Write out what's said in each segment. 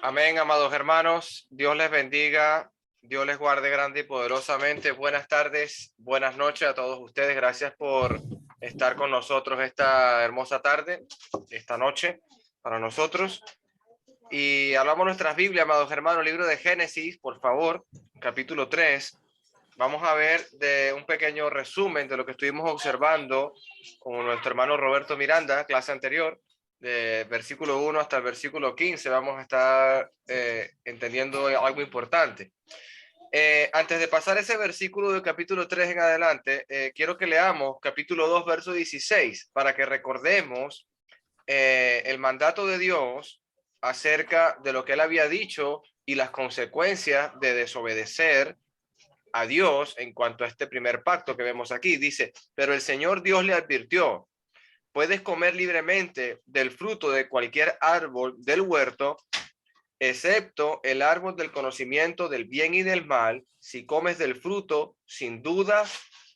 Amén, amados hermanos. Dios les bendiga, Dios les guarde grande y poderosamente. Buenas tardes, buenas noches a todos ustedes. Gracias por estar con nosotros esta hermosa tarde, esta noche para nosotros. Y hablamos nuestras Biblias, amados hermanos, libro de Génesis, por favor, capítulo 3. Vamos a ver de un pequeño resumen de lo que estuvimos observando con nuestro hermano Roberto Miranda, clase anterior. De versículo 1 hasta el versículo 15 vamos a estar entendiendo algo importante. Antes de pasar ese versículo del capítulo 3 en adelante, quiero que leamos capítulo 2, verso 16, para que recordemos el mandato de Dios acerca de lo que él había dicho y las consecuencias de desobedecer a Dios en cuanto a este primer pacto que vemos aquí. Dice, pero el Señor Dios le advirtió: puedes comer libremente del fruto de cualquier árbol del huerto, excepto el árbol del conocimiento del bien y del mal. Si comes del fruto, sin duda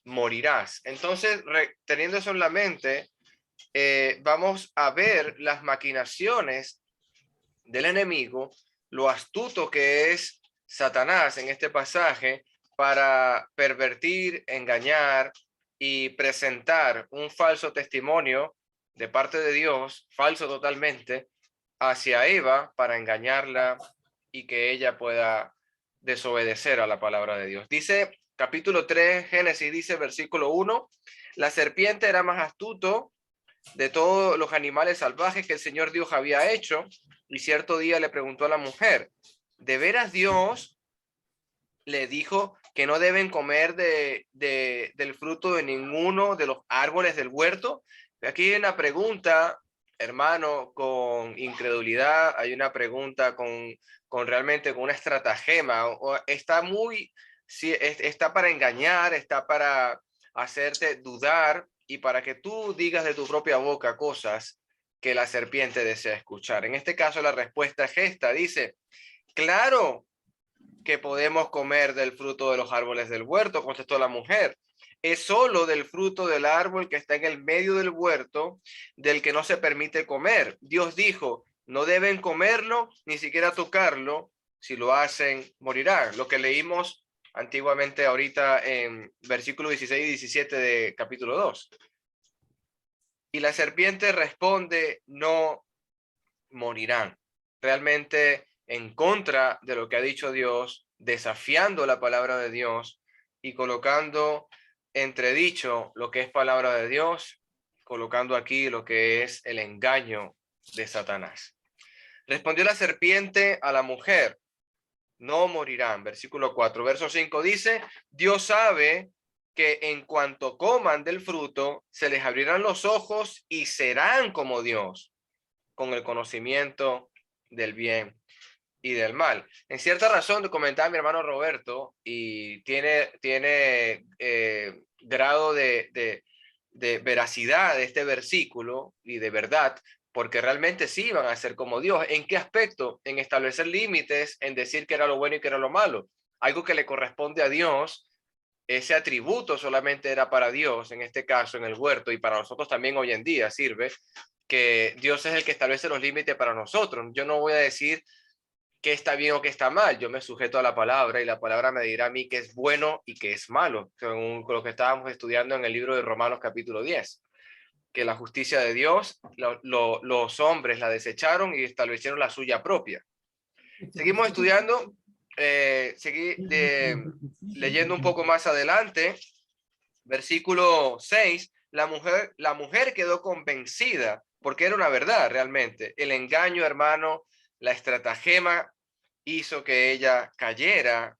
morirás. Entonces, teniendo eso en la mente, vamos a ver las maquinaciones del enemigo, lo astuto que es Satanás en este pasaje para pervertir, engañar y presentar un falso testimonio de parte de Dios, falso totalmente, hacia Eva para engañarla y que ella pueda desobedecer a la palabra de Dios. Dice capítulo 3, Génesis, dice versículo 1, la serpiente era más astuto de todos los animales salvajes que el Señor Dios había hecho, y cierto día le preguntó a la mujer, ¿de veras Dios le dijo que no deben comer del fruto de ninguno de los árboles del huerto? Aquí hay una pregunta, hermano, con incredulidad, hay una pregunta con realmente con una estratagema, o está muy, sí, está para engañar, está para hacerte dudar y para que tú digas de tu propia boca cosas que la serpiente desea escuchar. En este caso la respuesta es esta, dice, claro que podemos comer del fruto de los árboles del huerto, contestó la mujer. Es solo del fruto del árbol que está en el medio del huerto, del que no se permite comer. Dios dijo, no deben comerlo, ni siquiera tocarlo, si lo hacen, morirán. Lo que leímos antiguamente ahorita en versículos 16 y 17 de capítulo 2. Y la serpiente responde, no morirán. Realmente en contra de lo que ha dicho Dios, desafiando la palabra de Dios y colocando entredicho lo que es palabra de Dios, colocando aquí lo que es el engaño de Satanás. Respondió la serpiente a la mujer, no morirán. Versículo 4. Verso 5 dice, Dios sabe que en cuanto coman del fruto, se les abrirán los ojos y serán como Dios, con el conocimiento del bien y del mal. En cierta razón, comentaba mi hermano Roberto, y tiene grado de veracidad de este versículo y de verdad, porque realmente sí van a ser como Dios. ¿En qué aspecto? En establecer límites, en decir que era lo bueno y que era lo malo. Algo que le corresponde a Dios, ese atributo solamente era para Dios, en este caso en el huerto, y para nosotros también hoy en día sirve, que Dios es el que establece los límites para nosotros. Yo no voy a decir qué está bien o qué está mal, yo me sujeto a la palabra y la palabra me dirá a mí qué es bueno y qué es malo, según lo que estábamos estudiando en el libro de Romanos capítulo 10, que la justicia de Dios, los hombres la desecharon y establecieron la suya propia. Seguimos estudiando, leyendo un poco más adelante, versículo 6, la mujer quedó convencida, porque era una verdad realmente. El engaño, hermano, la estratagema hizo que ella cayera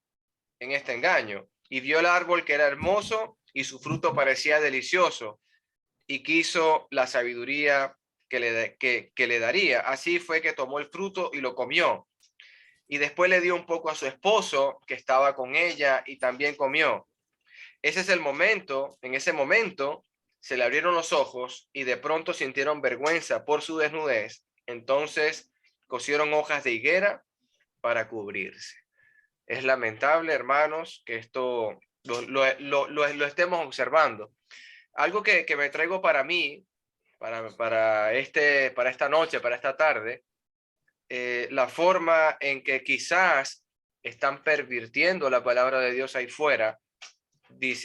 en este engaño. Y vio el árbol que era hermoso y su fruto parecía delicioso, y quiso la sabiduría que le daría. Así fue que tomó el fruto y lo comió. Y después le dio un poco a su esposo que estaba con ella y también comió. Ese es el momento, en ese momento se le abrieron los ojos y de pronto sintieron vergüenza por su desnudez. Entonces cosieron hojas de higuera para cubrirse. Es lamentable, hermanos, que esto lo estemos observando. Algo que me traigo para mí, para esta noche, para esta tarde, la forma en que quizás están pervirtiendo la palabra de Dios ahí fuera,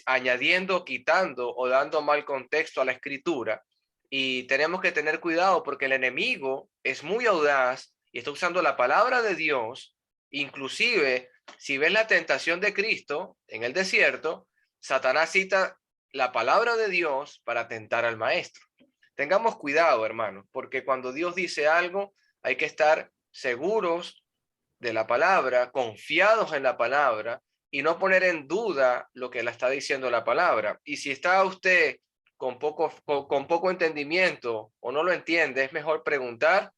añadiendo, quitando o dando mal contexto a la escritura. Y tenemos que tener cuidado porque el enemigo es muy audaz y está usando la palabra de Dios. Inclusive, si ves la tentación de Cristo en el desierto, Satanás cita la palabra de Dios para tentar al maestro. Tengamos cuidado, hermanos, porque cuando Dios dice algo, hay que estar seguros de la palabra, confiados en la palabra y no poner en duda lo que la está diciendo la palabra. Y si está usted con poco entendimiento o no lo entiende, es mejor preguntar.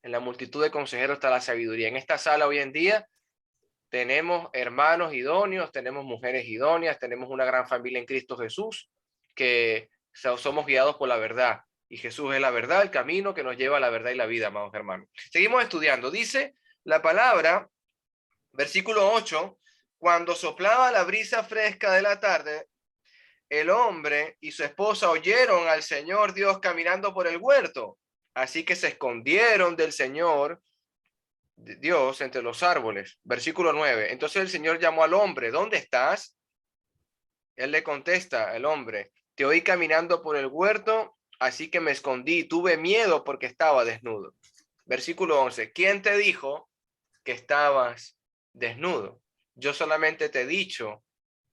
En la multitud de consejeros está la sabiduría. En esta sala hoy en día tenemos hermanos idóneos, tenemos mujeres idóneas, tenemos una gran familia en Cristo Jesús, que somos guiados por la verdad. Y Jesús es la verdad, el camino que nos lleva a la verdad y la vida, amados hermanos. Seguimos estudiando. Dice la palabra, versículo 8, cuando soplaba la brisa fresca de la tarde, el hombre y su esposa oyeron al Señor Dios caminando por el huerto. Así que se escondieron del Señor Dios entre los árboles. Versículo 9. Entonces el Señor llamó al hombre, ¿dónde estás? Él le contesta, el hombre, te oí caminando por el huerto, así que me escondí, tuve miedo porque estaba desnudo. Versículo 11. ¿Quién te dijo que estabas desnudo? Yo solamente te he dicho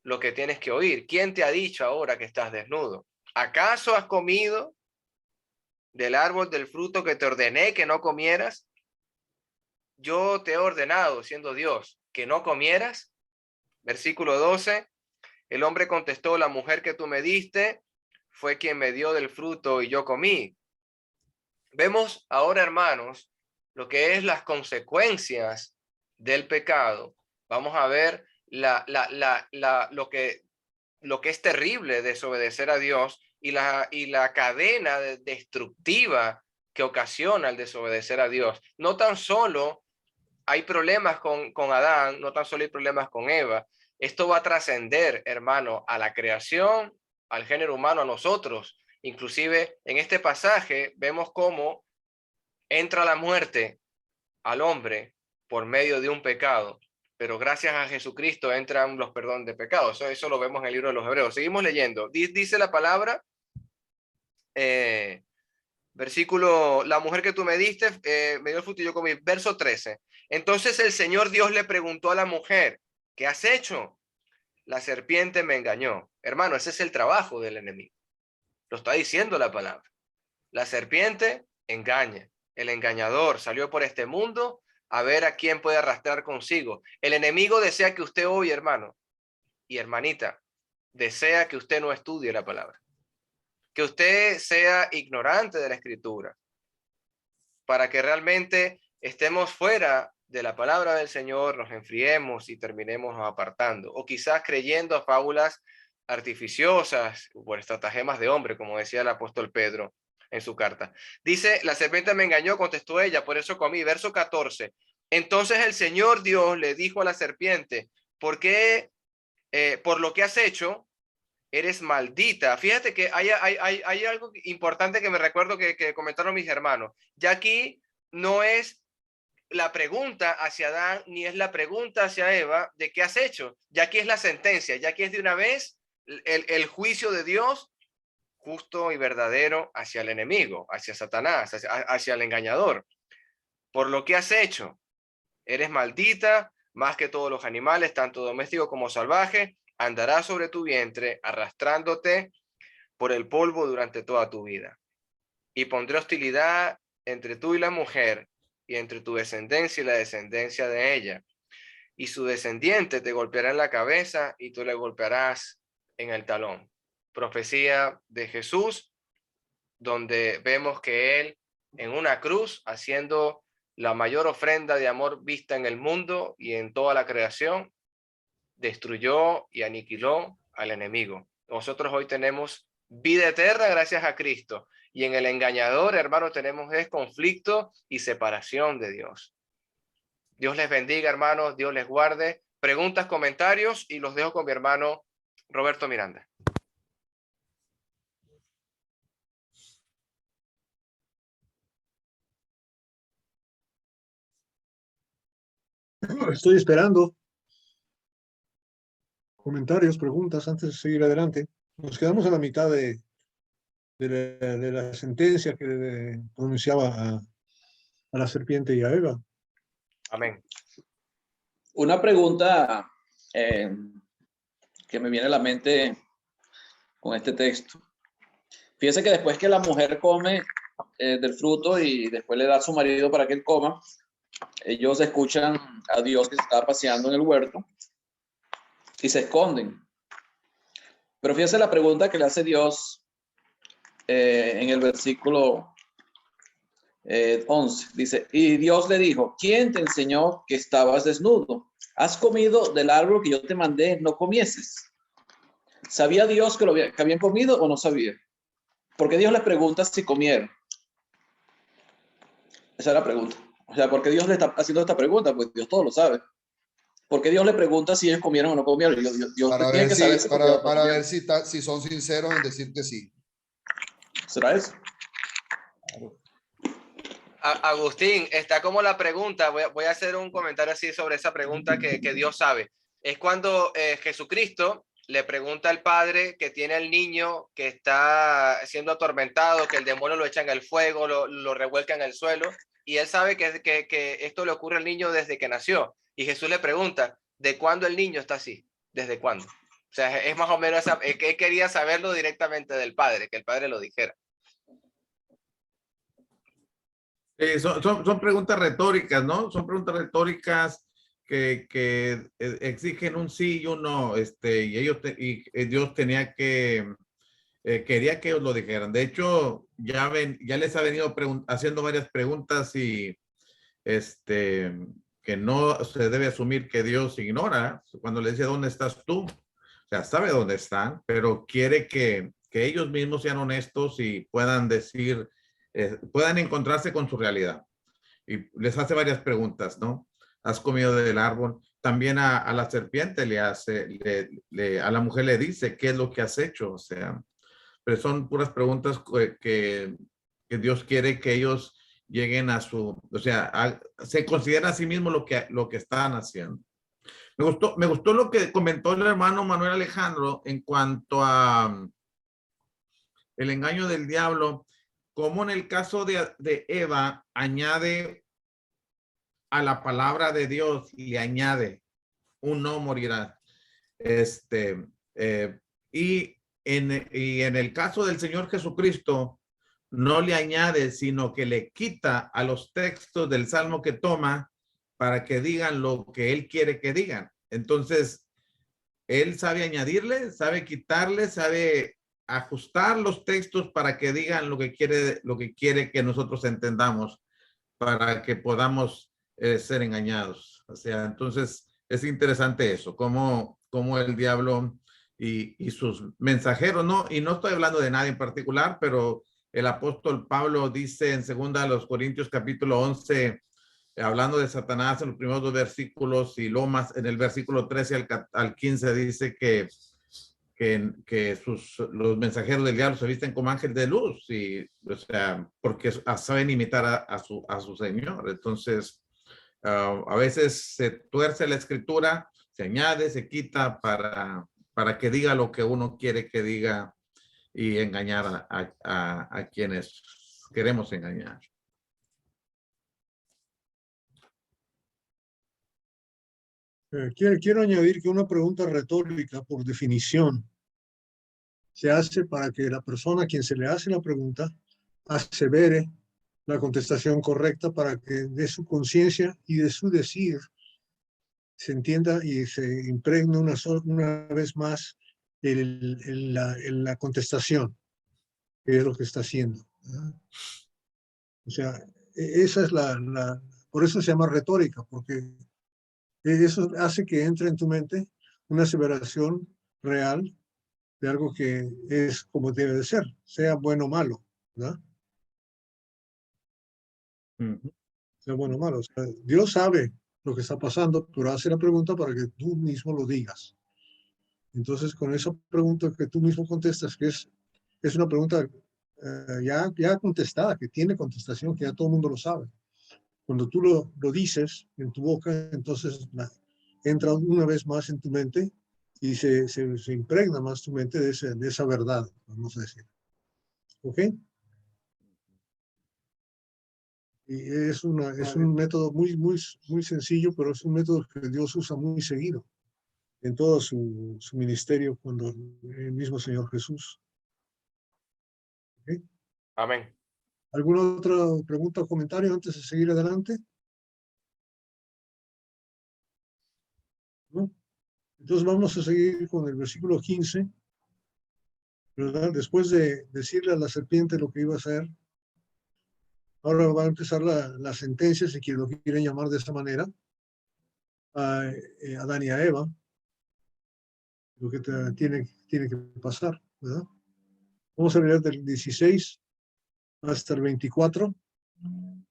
lo que tienes que oír. ¿Quién te ha dicho ahora que estás desnudo? ¿Acaso has comido del árbol del fruto que te ordené que no comieras? Yo te he ordenado, siendo Dios, que no comieras. Versículo 12. El hombre contestó, la mujer que tú me diste fue quien me dio del fruto y yo comí. Vemos ahora, hermanos, lo que es las consecuencias del pecado. Vamos a ver lo que es terrible desobedecer a Dios y la cadena destructiva que ocasiona el desobedecer a Dios. No tan solo hay problemas con Adán, no tan solo hay problemas con Eva. Esto va a trascender, hermano, a la creación, al género humano, a nosotros. Inclusive en este pasaje vemos cómo entra la muerte al hombre por medio de un pecado, pero gracias a Jesucristo entran los perdón de pecados. Eso lo vemos en el libro de los Hebreos. Seguimos leyendo. Dice la palabra, versículo, la mujer que tú me diste me dio el fruto y yo comí. Verso 13. Entonces el Señor Dios le preguntó a la mujer, ¿qué has hecho? La serpiente me engañó. Hermano, ese es el trabajo del enemigo. Lo está diciendo la palabra. La serpiente engaña. El engañador salió por este mundo a ver a quién puede arrastrar consigo. El enemigo desea que usted hoy, hermano y hermanita, desea que usted no estudie la palabra, que usted sea ignorante de la escritura, para que realmente estemos fuera de la palabra del Señor, nos enfriemos y terminemos apartando, o quizás creyendo a fábulas artificiosas por estratagemas de hombre, como decía el apóstol Pedro en su carta. Dice, la serpiente me engañó, contestó ella, por eso comí. Verso 14. Entonces el Señor Dios le dijo a la serpiente, ¿por qué, por lo que has hecho, eres maldita? Fíjate que hay algo importante que me recuerdo que comentaron mis hermanos. Ya aquí no es la pregunta hacia Adán, ni es la pregunta hacia Eva de qué has hecho. Ya aquí es la sentencia, ya aquí es de una vez el juicio de Dios justo y verdadero hacia el enemigo, hacia Satanás, hacia el engañador. Por lo que has hecho, eres maldita más que todos los animales, tanto domésticos como salvajes, andarás sobre tu vientre, arrastrándote por el polvo durante toda tu vida. Y pondré hostilidad entre tú y la mujer, y entre tu descendencia y la descendencia de ella. Y su descendiente te golpeará en la cabeza y tú le golpearás en el talón. Profecía de Jesús, donde vemos que él en una cruz, haciendo la mayor ofrenda de amor vista en el mundo y en toda la creación, destruyó y aniquiló al enemigo. Nosotros hoy tenemos vida eterna gracias a Cristo. Y en el engañador, hermano, tenemos es conflicto y separación de Dios. Dios les bendiga, hermanos. Dios les guarde. Preguntas, comentarios y los dejo con mi hermano Roberto Miranda. Estoy esperando comentarios, preguntas antes de seguir adelante. Nos quedamos a la mitad de la sentencia que pronunciaba a la serpiente y a Eva. Amén. Una pregunta que me viene a la mente con este texto. Fíjese que después que la mujer come del fruto y después le da a su marido para que él coma, ellos escuchan a Dios que se estaba paseando en el huerto y se esconden. Pero fíjese la pregunta que le hace Dios en el versículo 11. Dice, y Dios le dijo, ¿quién te enseñó que estabas desnudo? ¿Has comido del árbol que yo te mandé no comieses? ¿Sabía Dios que habían comido o no sabía? Porque Dios les pregunta si comieron. Esa es la pregunta. O sea, ¿por qué Dios le está haciendo esta pregunta? Pues Dios todo lo sabe. ¿Por qué Dios le pregunta si ellos comieron o no comieron? Dios Para tiene ver, que si, saber para ver si son sinceros en decir que sí. ¿Será eso? Agustín, está como la pregunta, voy a hacer un comentario así sobre esa pregunta que Dios sabe. Es cuando Jesucristo le pregunta al padre que tiene el niño que está siendo atormentado, que el demonio lo echa en el fuego, lo revuelca en el suelo, y él sabe que esto le ocurre al niño desde que nació. Y Jesús le pregunta, ¿de cuándo el niño está así? ¿Desde cuándo? O sea, es más o menos que él quería saberlo directamente del padre, que el padre lo dijera. Son preguntas retóricas, ¿no? Son preguntas retóricas que exigen un sí y un no, y Dios tenía quería que ellos lo dijeran. De hecho, ya les ha venido haciendo varias preguntas y que no se debe asumir que Dios ignora. Cuando le dice, ¿dónde estás tú? O sea, sabe dónde están, pero quiere que ellos mismos sean honestos y puedan decir, puedan encontrarse con su realidad. Y les hace varias preguntas, ¿no? ¿Has comido del árbol? También a la serpiente a la mujer le dice, ¿qué es lo que has hecho? O sea, pero son puras preguntas que Dios quiere que ellos lleguen a su, o sea, se considera a sí mismo lo que están haciendo. Me gustó lo que comentó el hermano Manuel Alejandro en cuanto a el engaño del diablo, como en el caso de Eva añade a la palabra de Dios y le añade un no morirá. Y en el caso del Señor Jesucristo, no le añade, sino que le quita a los textos del Salmo que toma para que digan lo que Él quiere que digan. Entonces, Él sabe añadirle, sabe quitarle, sabe ajustar los textos para que digan lo que quiere que nosotros entendamos, para que podamos ser engañados. O sea, entonces es interesante eso, cómo el diablo y sus mensajeros, ¿no? Y no estoy hablando de nadie en particular, pero el apóstol Pablo dice en 2 Corintios capítulo 11, hablando de Satanás en los primeros 2 versículos y luego más en el versículo 13 al 15 dice que los mensajeros del diablo se visten como ángeles de luz, y, o sea, porque saben imitar a su Señor. Entonces, a veces se tuerce la escritura, se añade, se quita para que diga lo que uno quiere que diga y engañar a quienes queremos engañar. Quiero añadir que una pregunta retórica, por definición, se hace para que la persona a quien se le hace la pregunta asevere la contestación correcta, para que de su conciencia y de su decir se entienda y se impregne una vez más en la contestación, que es lo que está haciendo, ¿verdad? O sea, esa es por eso se llama retórica, porque eso hace que entre en tu mente una aseveración real de algo que es como debe de ser, sea bueno o malo, ¿verdad? Sea bueno o malo. O sea, Dios sabe lo que está pasando, pero hace la pregunta para que tú mismo lo digas. Entonces, con esa pregunta que tú mismo contestas, que es una pregunta ya contestada, que tiene contestación, que ya todo el mundo lo sabe. cuando tú lo dices en tu boca, entonces entra una vez más en tu mente y se impregna más tu mente de esa verdad, vamos a decir. ¿Ok? Y es un método muy sencillo, pero es un método que Dios usa muy seguido en todo su ministerio, cuando el mismo Señor Jesús. ¿Ok? Amén. ¿Alguna otra pregunta o comentario antes de seguir adelante? ¿No? Entonces vamos a seguir con el versículo 15, ¿verdad? Después de decirle a la serpiente lo que iba a hacer, ahora va a empezar la sentencia, si lo quieren llamar de esta manera, a Adán y a Eva, lo que tiene que pasar, ¿verdad? Vamos a leer del 16 hasta el 24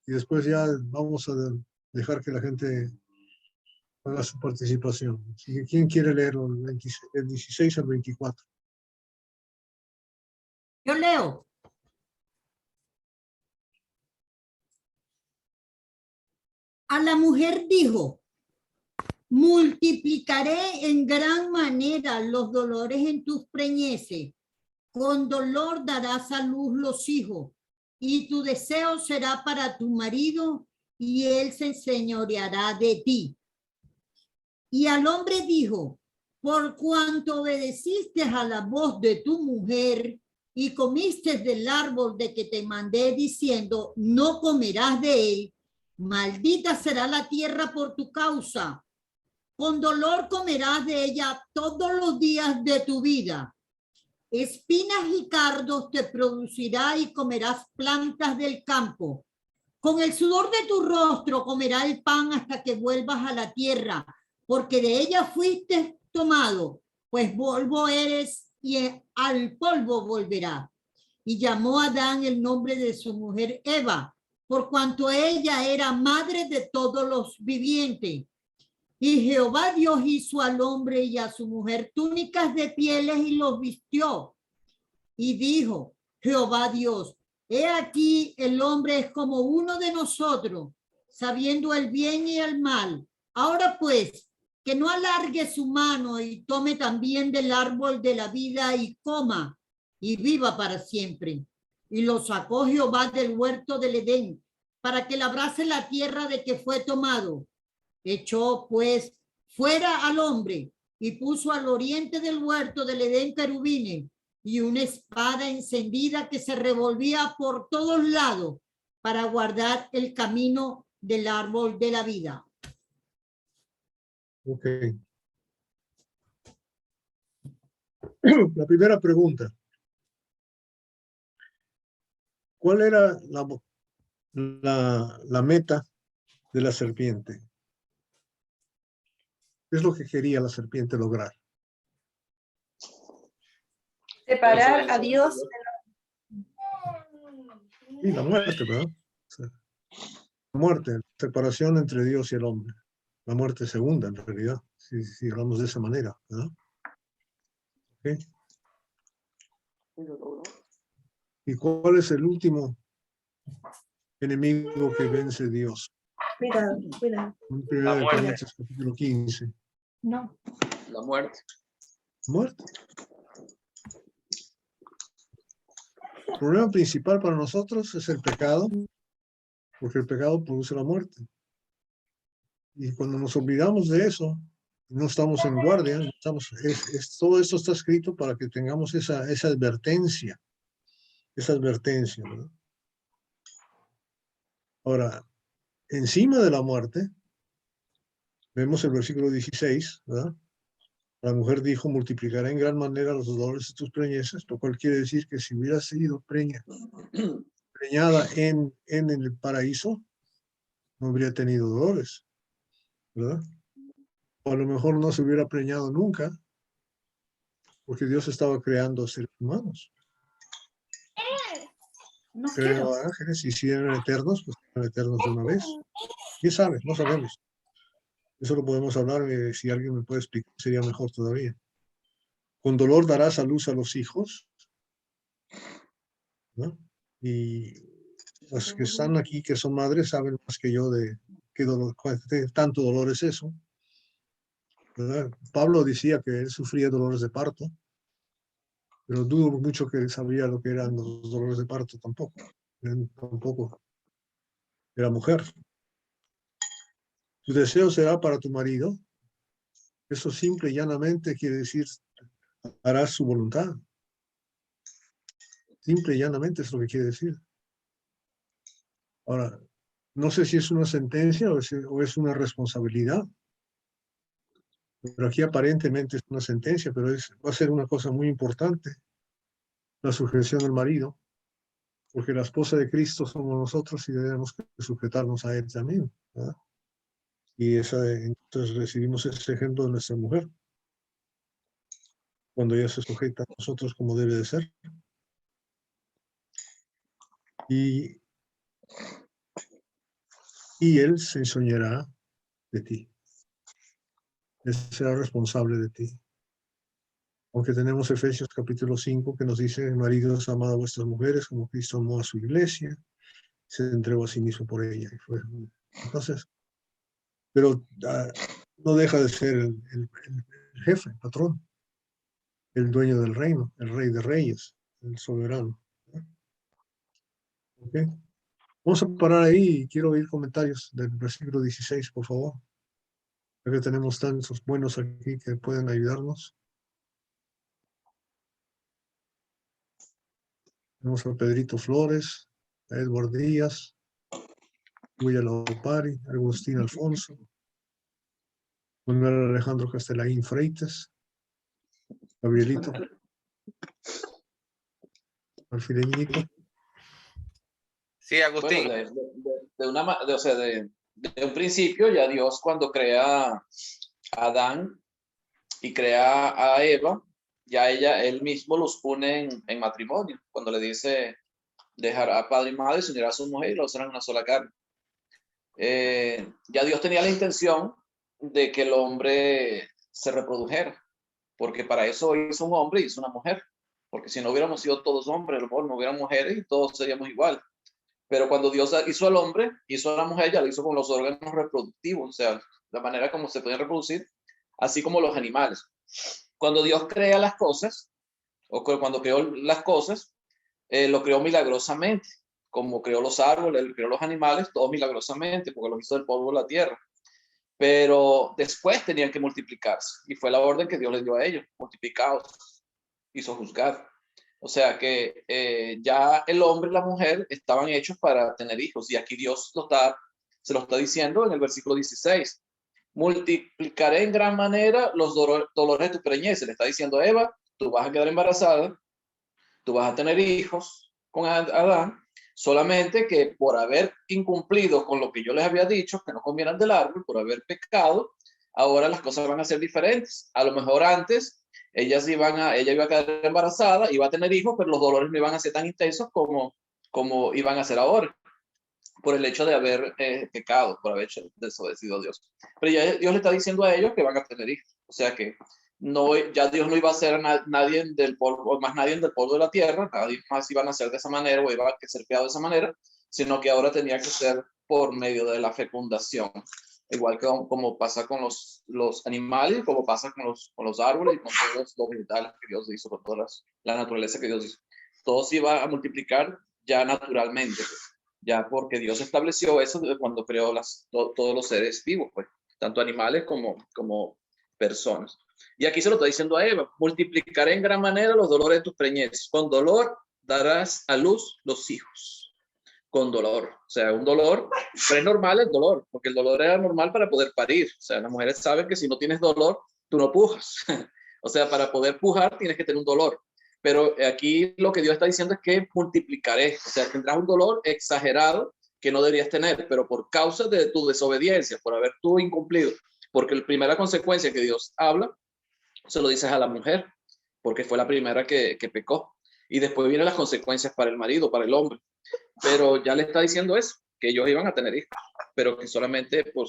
y después ya vamos a dejar que la gente haga su participación. Así que, ¿quién quiere leer el 16 al 24? Yo leo. A la mujer dijo, multiplicaré en gran manera los dolores en tus preñeces. Con dolor darás a luz los hijos, y tu deseo será para tu marido, y él se enseñoreará de ti. Y al hombre dijo, por cuanto obedeciste a la voz de tu mujer y comiste del árbol de que te mandé diciendo, no comerás de él, maldita será la tierra por tu causa. Con dolor comerás de ella todos los días de tu vida. Espinas y cardos te producirá y comerás plantas del campo. Con el sudor de tu rostro comerás el pan hasta que vuelvas a la tierra, porque de ella fuiste tomado, pues polvo eres y al polvo volverá. Y llamó a Adán el nombre de su mujer Eva, por cuanto ella era madre de todos los vivientes. Y Jehová Dios hizo al hombre y a su mujer túnicas de pieles y los vistió. Y dijo Jehová Dios, he aquí el hombre es como uno de nosotros, sabiendo el bien y el mal. Ahora pues, que no alargue su mano y tome también del árbol de la vida y coma y viva para siempre. Y lo sacó Jehová del huerto del Edén para que labrase la tierra de que fue tomado. Echó pues fuera al hombre y puso al oriente del huerto del Edén querubines y una espada encendida que se revolvía por todos lados para guardar el camino del árbol de la vida. Ok. La primera pregunta. ¿Cuál era la meta de la serpiente? ¿Qué es lo que quería la serpiente lograr? Separar a Dios. Y la muerte, ¿verdad? O sea, la muerte, la separación entre Dios y el hombre. La muerte segunda, en realidad, si hablamos de esa manera, ¿verdad? ¿Okay? ¿Y cuál es el último enemigo que vence Dios? Cuidado. En 1 Corintios capítulo 15. No. La muerte. Muerte. El problema principal para nosotros es el pecado, porque el pecado produce la muerte. Y cuando nos olvidamos de eso, no estamos en guardia, todo esto está escrito para que tengamos esa advertencia, ¿verdad? Ahora, encima de la muerte, vemos el versículo 16, ¿verdad? La mujer dijo, multiplicará en gran manera los dolores de tus preñeces, lo cual quiere decir que si hubiera sido preñada en el paraíso, no habría tenido dolores, ¿verdad? O a lo mejor no se hubiera preñado nunca, porque Dios estaba creando seres humanos. No Creó ángeles y si eran eternos, pues eran eternos de una vez. ¿Quién sabe? No sabemos. Eso lo podemos hablar, si alguien me puede explicar, sería mejor todavía. Con dolor darás a luz a los hijos, ¿no? Y Los que están aquí, que son madres, saben más que yo de qué dolor, tanto dolor es eso, ¿verdad? Pablo decía que él sufría dolores de parto, pero dudo mucho que sabía lo que eran los dolores de parto tampoco. Él tampoco era mujer. Tu deseo será para tu marido. Eso simple y llanamente quiere decir, harás su voluntad. Simple y llanamente es lo que quiere decir. Ahora, no sé si es una sentencia o es una responsabilidad, pero aquí aparentemente es una sentencia, pero va a ser una cosa muy importante, la sujeción del marido, porque la esposa de Cristo somos nosotros y debemos sujetarnos a él también, ¿verdad? Y entonces recibimos ese ejemplo de nuestra mujer, cuando ella se sujeta a nosotros como debe de ser. Y él se enseñará de ti. Él será responsable de ti. Aunque tenemos Efesios capítulo 5 que nos dice, maridos, amad a vuestras mujeres como Cristo amó a su iglesia, se entregó a sí mismo por ella. Entonces, pero no deja de ser el jefe, el patrón, el dueño del reino, el rey de reyes, el soberano. ¿Okay? Vamos a parar ahí y quiero oír comentarios del versículo 16, por favor. Ya que tenemos tantos buenos aquí que pueden ayudarnos. Tenemos a Pedrito Flores, a Edward Díaz, William Lopari, Agustín Alfonso, Manuel Alejandro Castelaín Freites, Gabrielito, Alfileñito. Sí, Agustín. Bueno, de un principio ya Dios cuando crea a Adán y crea a Eva, ya él mismo los une en matrimonio, cuando le dice, dejará a padre y madre, se unirá a su mujer y los serán una sola carne. Ya Dios tenía la intención de que el hombre se reprodujera, porque para eso hizo un hombre y hizo una mujer, porque si no hubiéramos sido todos hombres, no hubieran mujeres y todos seríamos igual. Pero cuando Dios hizo al hombre, hizo a la mujer, ya lo hizo con los órganos reproductivos, o sea, la manera como se pueden reproducir, así como los animales. Cuando Dios crea las cosas, o cuando creó las cosas, lo creó milagrosamente, como creó los árboles, creó los animales, todos milagrosamente, porque los hizo del polvo de la tierra. Pero después tenían que multiplicarse, y fue la orden que Dios les dio a ellos, multiplicados, hizo juzgar. O sea que ya el hombre y la mujer estaban hechos para tener hijos. Y aquí Dios se lo está diciendo en el versículo 16. Multiplicaré en gran manera los dolores de tu preñez. Se le está diciendo a Eva, tú vas a quedar embarazada, tú vas a tener hijos con Adán, solamente que por haber incumplido con lo que yo les había dicho, que no comieran del árbol, por haber pecado, ahora las cosas van a ser diferentes. A lo mejor antes ella iba a quedar embarazada, iba a tener hijos, pero los dolores no iban a ser tan intensos como iban a ser ahora, por el hecho de haber pecado, por haber desobedecido a Dios. Pero ya Dios le está diciendo a ellos que van a tener hijos. O sea que ya Dios no iba a ser nadie del polvo, más nadie del polvo de la tierra, nadie más iba a nacer de esa manera o iba a ser creado de esa manera, sino que ahora tenía que ser por medio de la fecundación. Igual que como pasa con los animales, como pasa con los árboles y con todos los vegetales que Dios hizo, con toda la naturaleza que Dios hizo. Todo se iba a multiplicar ya naturalmente, ya porque Dios estableció eso cuando creó todos los seres vivos, pues, tanto animales como personas. Y aquí se lo está diciendo a Eva, multiplicaré en gran manera los dolores de tus preñeces, con dolor darás a luz los hijos. Con dolor, o sea, un dolor, pero es normal el dolor, porque el dolor era normal para poder parir, o sea, las mujeres saben que si no tienes dolor, tú no pujas, o sea, para poder pujar tienes que tener un dolor, pero aquí lo que Dios está diciendo es que multiplicaré, o sea, tendrás un dolor exagerado que no deberías tener, pero por causa de tu desobediencia, por haber tú incumplido, porque la primera consecuencia que Dios habla, se lo dices a la mujer, porque fue la primera que pecó, y después vienen las consecuencias para el marido, para el hombre. Pero ya le está diciendo eso, que ellos iban a tener hijos, pero que solamente por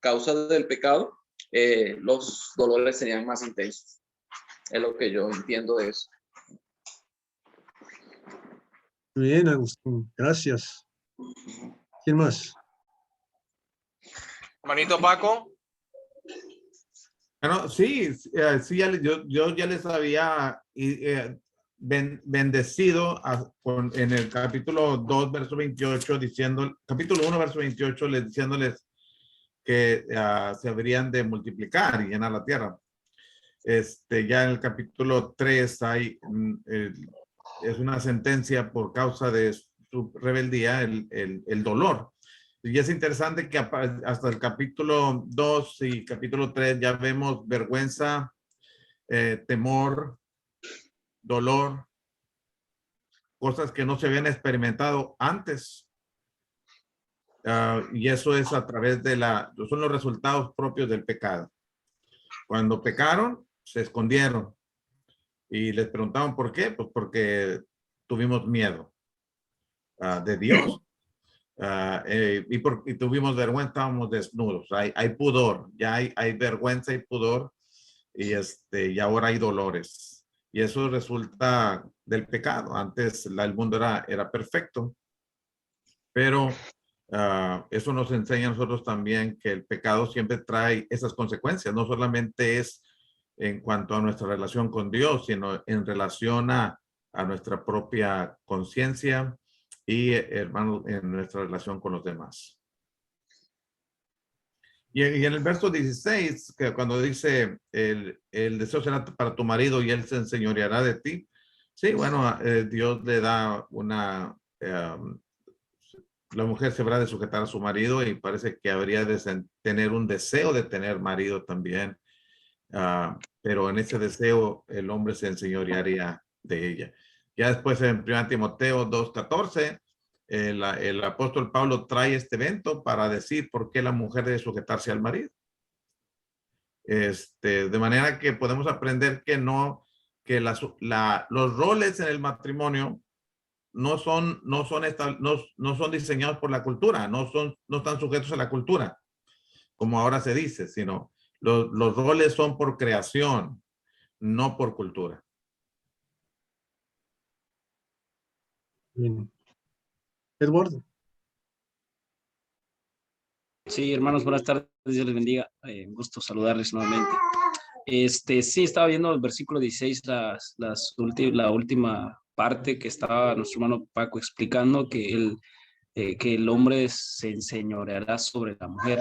causa del pecado, los dolores serían más intensos. Es lo que yo entiendo de eso. Muy bien, Agustín. Gracias. ¿Quién más? Hermanito Paco. Bueno, sí, sí, yo ya les había bendecido en el capítulo 2, verso 28, capítulo 1, verso 28, diciéndoles que se habrían de multiplicar y llenar la tierra. Ya en el capítulo 3 es una sentencia por causa de su rebeldía, el dolor. Y es interesante que hasta el capítulo 2 y capítulo 3 ya vemos vergüenza, temor, dolor, cosas que no se habían experimentado antes. Y eso es a través son los resultados propios del pecado. Cuando pecaron, se escondieron y les preguntaban por qué, pues porque tuvimos miedo de Dios. Y tuvimos vergüenza, estábamos desnudos, hay pudor, ya hay vergüenza y pudor, y ahora hay dolores. Y eso resulta del pecado. Antes el mundo era perfecto, pero eso nos enseña a nosotros también que el pecado siempre trae esas consecuencias. No solamente es en cuanto a nuestra relación con Dios, sino en relación a nuestra propia conciencia y, hermanos, en nuestra relación con los demás. Y en el verso 16, que cuando dice, el deseo será para tu marido y él se enseñoreará de ti. Sí, bueno, Dios le da la mujer se habrá de sujetar a su marido y parece que habría de tener un deseo de tener marido también. Pero en ese deseo el hombre se enseñorearía de ella. Ya después en 1 Timoteo 2:14, el apóstol Pablo trae este evento para decir por qué la mujer debe sujetarse al marido. De manera que podemos aprender que los roles en el matrimonio no son diseñados por la cultura, no están sujetos a la cultura, como ahora se dice, sino los roles son por creación, no por cultura. Bien. Edward. Sí, hermanos, buenas tardes, Dios les bendiga. Un gusto saludarles nuevamente. Sí, estaba viendo el versículo 16, la última parte que estaba nuestro hermano Paco explicando, que el hombre se enseñoreará sobre la mujer.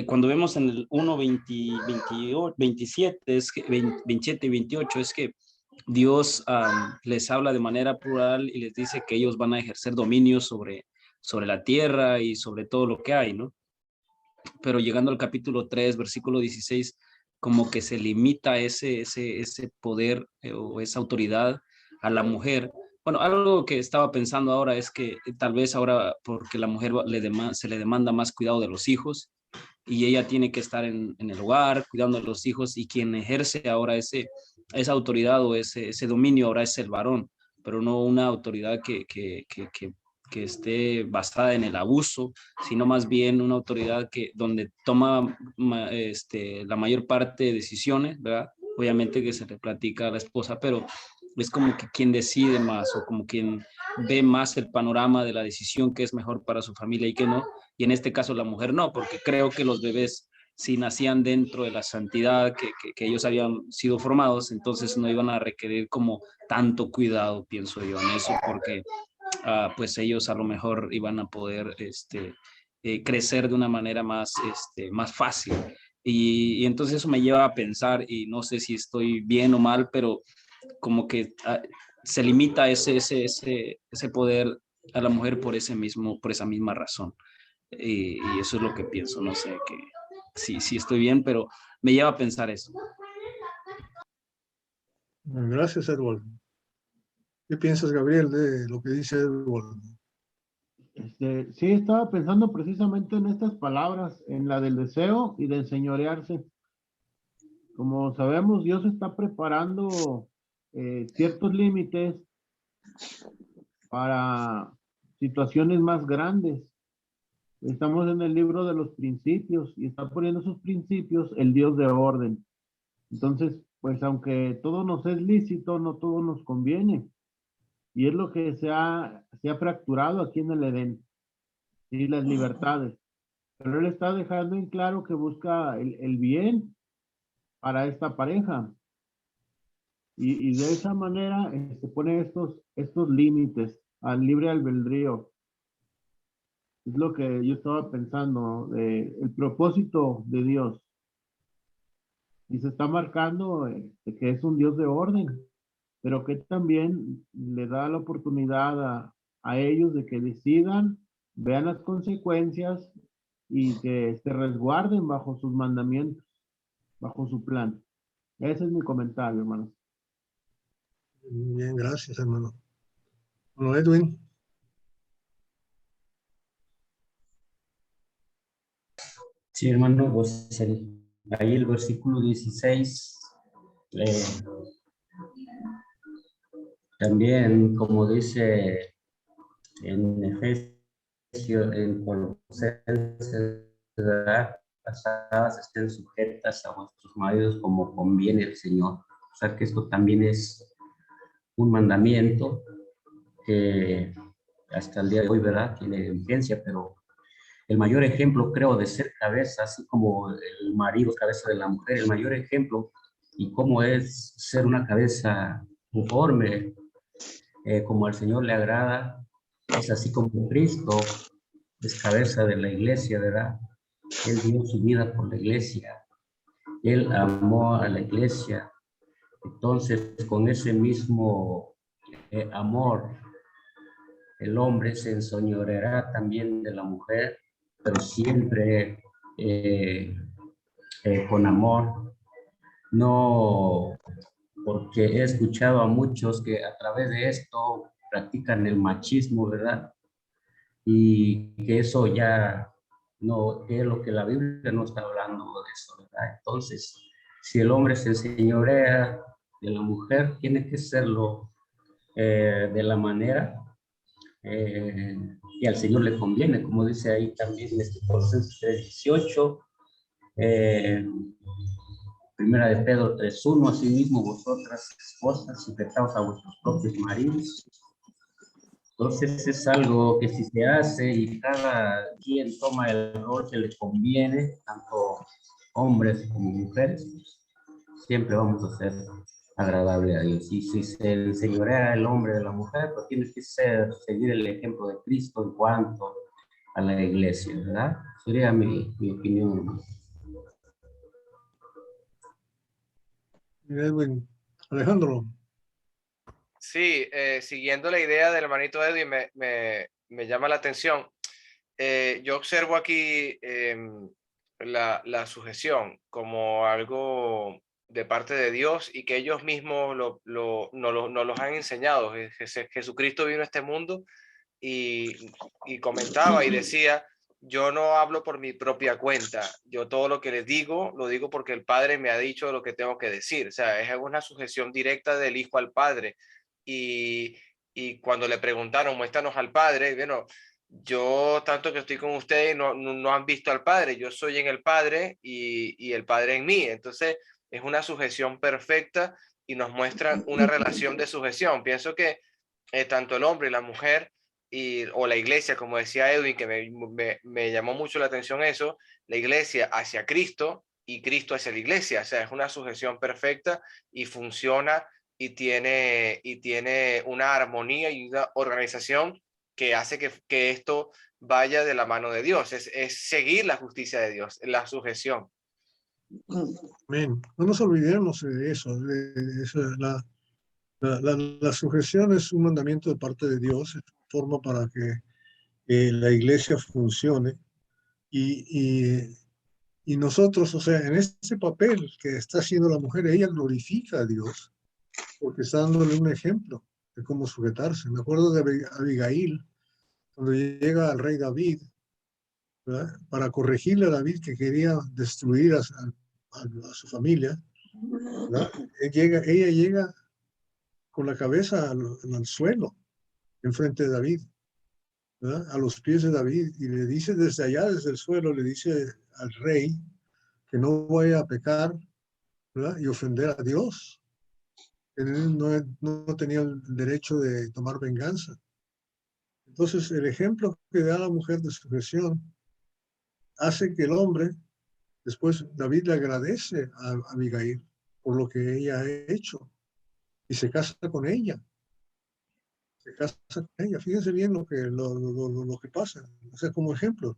Cuando vemos en el 1, 27, 27 y 28, es que Dios les habla de manera plural y les dice que ellos van a ejercer dominio sobre la tierra y sobre todo lo que hay, ¿no? Pero llegando al capítulo 3, versículo 16, como que se limita ese poder o esa autoridad a la mujer. Bueno, algo que estaba pensando ahora es que tal vez ahora, porque la mujer se le demanda más cuidado de los hijos y ella tiene que estar en el hogar cuidando de los hijos, y quien ejerce ahora esa autoridad o ese dominio ahora es el varón, pero no una autoridad que esté basada en el abuso, sino más bien una autoridad donde toma la mayor parte de decisiones, ¿verdad? Obviamente que se le platica a la esposa, pero es como que quien decide más o como quien ve más el panorama de la decisión que es mejor para su familia y que no. Y en este caso la mujer no, porque creo que los bebés, si nacían dentro de la santidad que ellos habían sido formados, entonces no iban a requerir como tanto cuidado, pienso yo en eso, porque pues ellos a lo mejor iban a poder crecer de una manera más fácil. Y entonces eso me lleva a pensar, y no sé si estoy bien o mal, pero como que se limita ese poder a la mujer por esa misma razón. Y eso es lo que pienso, no sé si estoy bien, pero me lleva a pensar eso. Gracias, Edward. ¿Qué piensas, Gabriel, de lo que dice Edward? Sí, estaba pensando precisamente en estas palabras, en la del deseo y de enseñorearse. Como sabemos, Dios está preparando ciertos límites para situaciones más grandes. Estamos en el libro de los principios y está poniendo esos principios el Dios de orden. Entonces, pues aunque todo nos es lícito, no todo nos conviene. Y es lo que se ha fracturado aquí en el Edén, y las libertades. Pero él está dejando en claro que busca el bien para esta pareja. Y de esa manera se pone estos límites al libre albedrío. Es lo que yo estaba pensando, el propósito de Dios. Y se está marcando que es un Dios de orden, pero que también le da la oportunidad a ellos de que decidan, vean las consecuencias y que se resguarden bajo sus mandamientos, bajo su plan. Ese es mi comentario, hermano. Bien, gracias, hermano. Bueno, Edwin. Sí, hermano, pues ahí el versículo 16, también como dice en Efesios, en Colosenses, ¿verdad? Casadas estén sujetas a vuestros maridos como conviene el Señor. O sea que esto también es un mandamiento que hasta el día de hoy, ¿verdad? Tiene vigencia, pero el mayor ejemplo, creo, de ser cabeza, así como el marido cabeza de la mujer, el mayor ejemplo y cómo es ser una cabeza conforme, como al Señor le agrada, es así como Cristo es cabeza de la iglesia, ¿verdad? Él dio su vida por la iglesia, Él amó a la iglesia. Entonces, con ese mismo amor, el hombre se enseñoreará también de la mujer, pero siempre con amor. No, porque he escuchado a muchos que a través de esto practican el machismo, ¿verdad? Y que eso ya no, que es lo que la Biblia no está hablando de eso, ¿verdad? Entonces, si el hombre se enseñorea de la mujer, tiene que serlo de la manera y al Señor le conviene, como dice ahí también en este Colosenses 3:18, Primera de Pedro 3:1, asimismo vosotras esposas sujetaos a vuestros propios maridos. Entonces es algo que si se hace y cada quien toma el rol que le conviene, tanto hombres como mujeres, siempre vamos a ser agradable a Dios. Y si se enseñorea el hombre de la mujer, pues tiene que seguir el ejemplo de Cristo en cuanto a la iglesia, ¿verdad? Sería mi opinión, hermano. Edwin. Alejandro. Sí, siguiendo la idea del hermanito Edwin, me llama la atención. Yo observo aquí la sujeción como algo de parte de Dios y que ellos mismos nos los han enseñado. Jesucristo vino a este mundo y comentaba y decía, yo no hablo por mi propia cuenta, yo todo lo que les digo, lo digo porque el Padre me ha dicho lo que tengo que decir. O sea, es una sujeción directa del Hijo al Padre. Y cuando le preguntaron, muéstranos al Padre, bueno, yo tanto que estoy con ustedes no han visto al Padre, yo soy en el Padre y el Padre en mí. Entonces es una sujeción perfecta y nos muestran una relación de sujeción. Pienso que tanto el hombre y la mujer o la iglesia, como decía Edwin, que me llamó mucho la atención eso, la iglesia hacia Cristo y Cristo hacia la iglesia. O sea, es una sujeción perfecta y funciona y tiene una armonía y una organización que hace que esto vaya de la mano de Dios. Es seguir la justicia de Dios, la sujeción. Amén. No nos olvidemos de eso. La sujeción es un mandamiento de parte de Dios, es una forma para que la iglesia funcione. Y nosotros, o sea, en este papel que está haciendo la mujer, ella glorifica a Dios porque está dándole un ejemplo de cómo sujetarse. Me acuerdo de Abigail, cuando llega al rey David, ¿verdad? Para corregirle a David que quería destruir a su familia, ¿verdad? Ella llega con la cabeza al suelo, enfrente de David, ¿verdad? A los pies de David, y le dice desde allá, desde el suelo, le dice al rey que no vaya a pecar, ¿verdad? Y ofender a Dios. Él no tenía el derecho de tomar venganza. Entonces, el ejemplo que da la mujer de sujeción hace que el hombre, después David le agradece a Abigail por lo que ella ha hecho y se casa con ella. Se casa con ella. Fíjense bien lo que pasa. O sea, como ejemplo,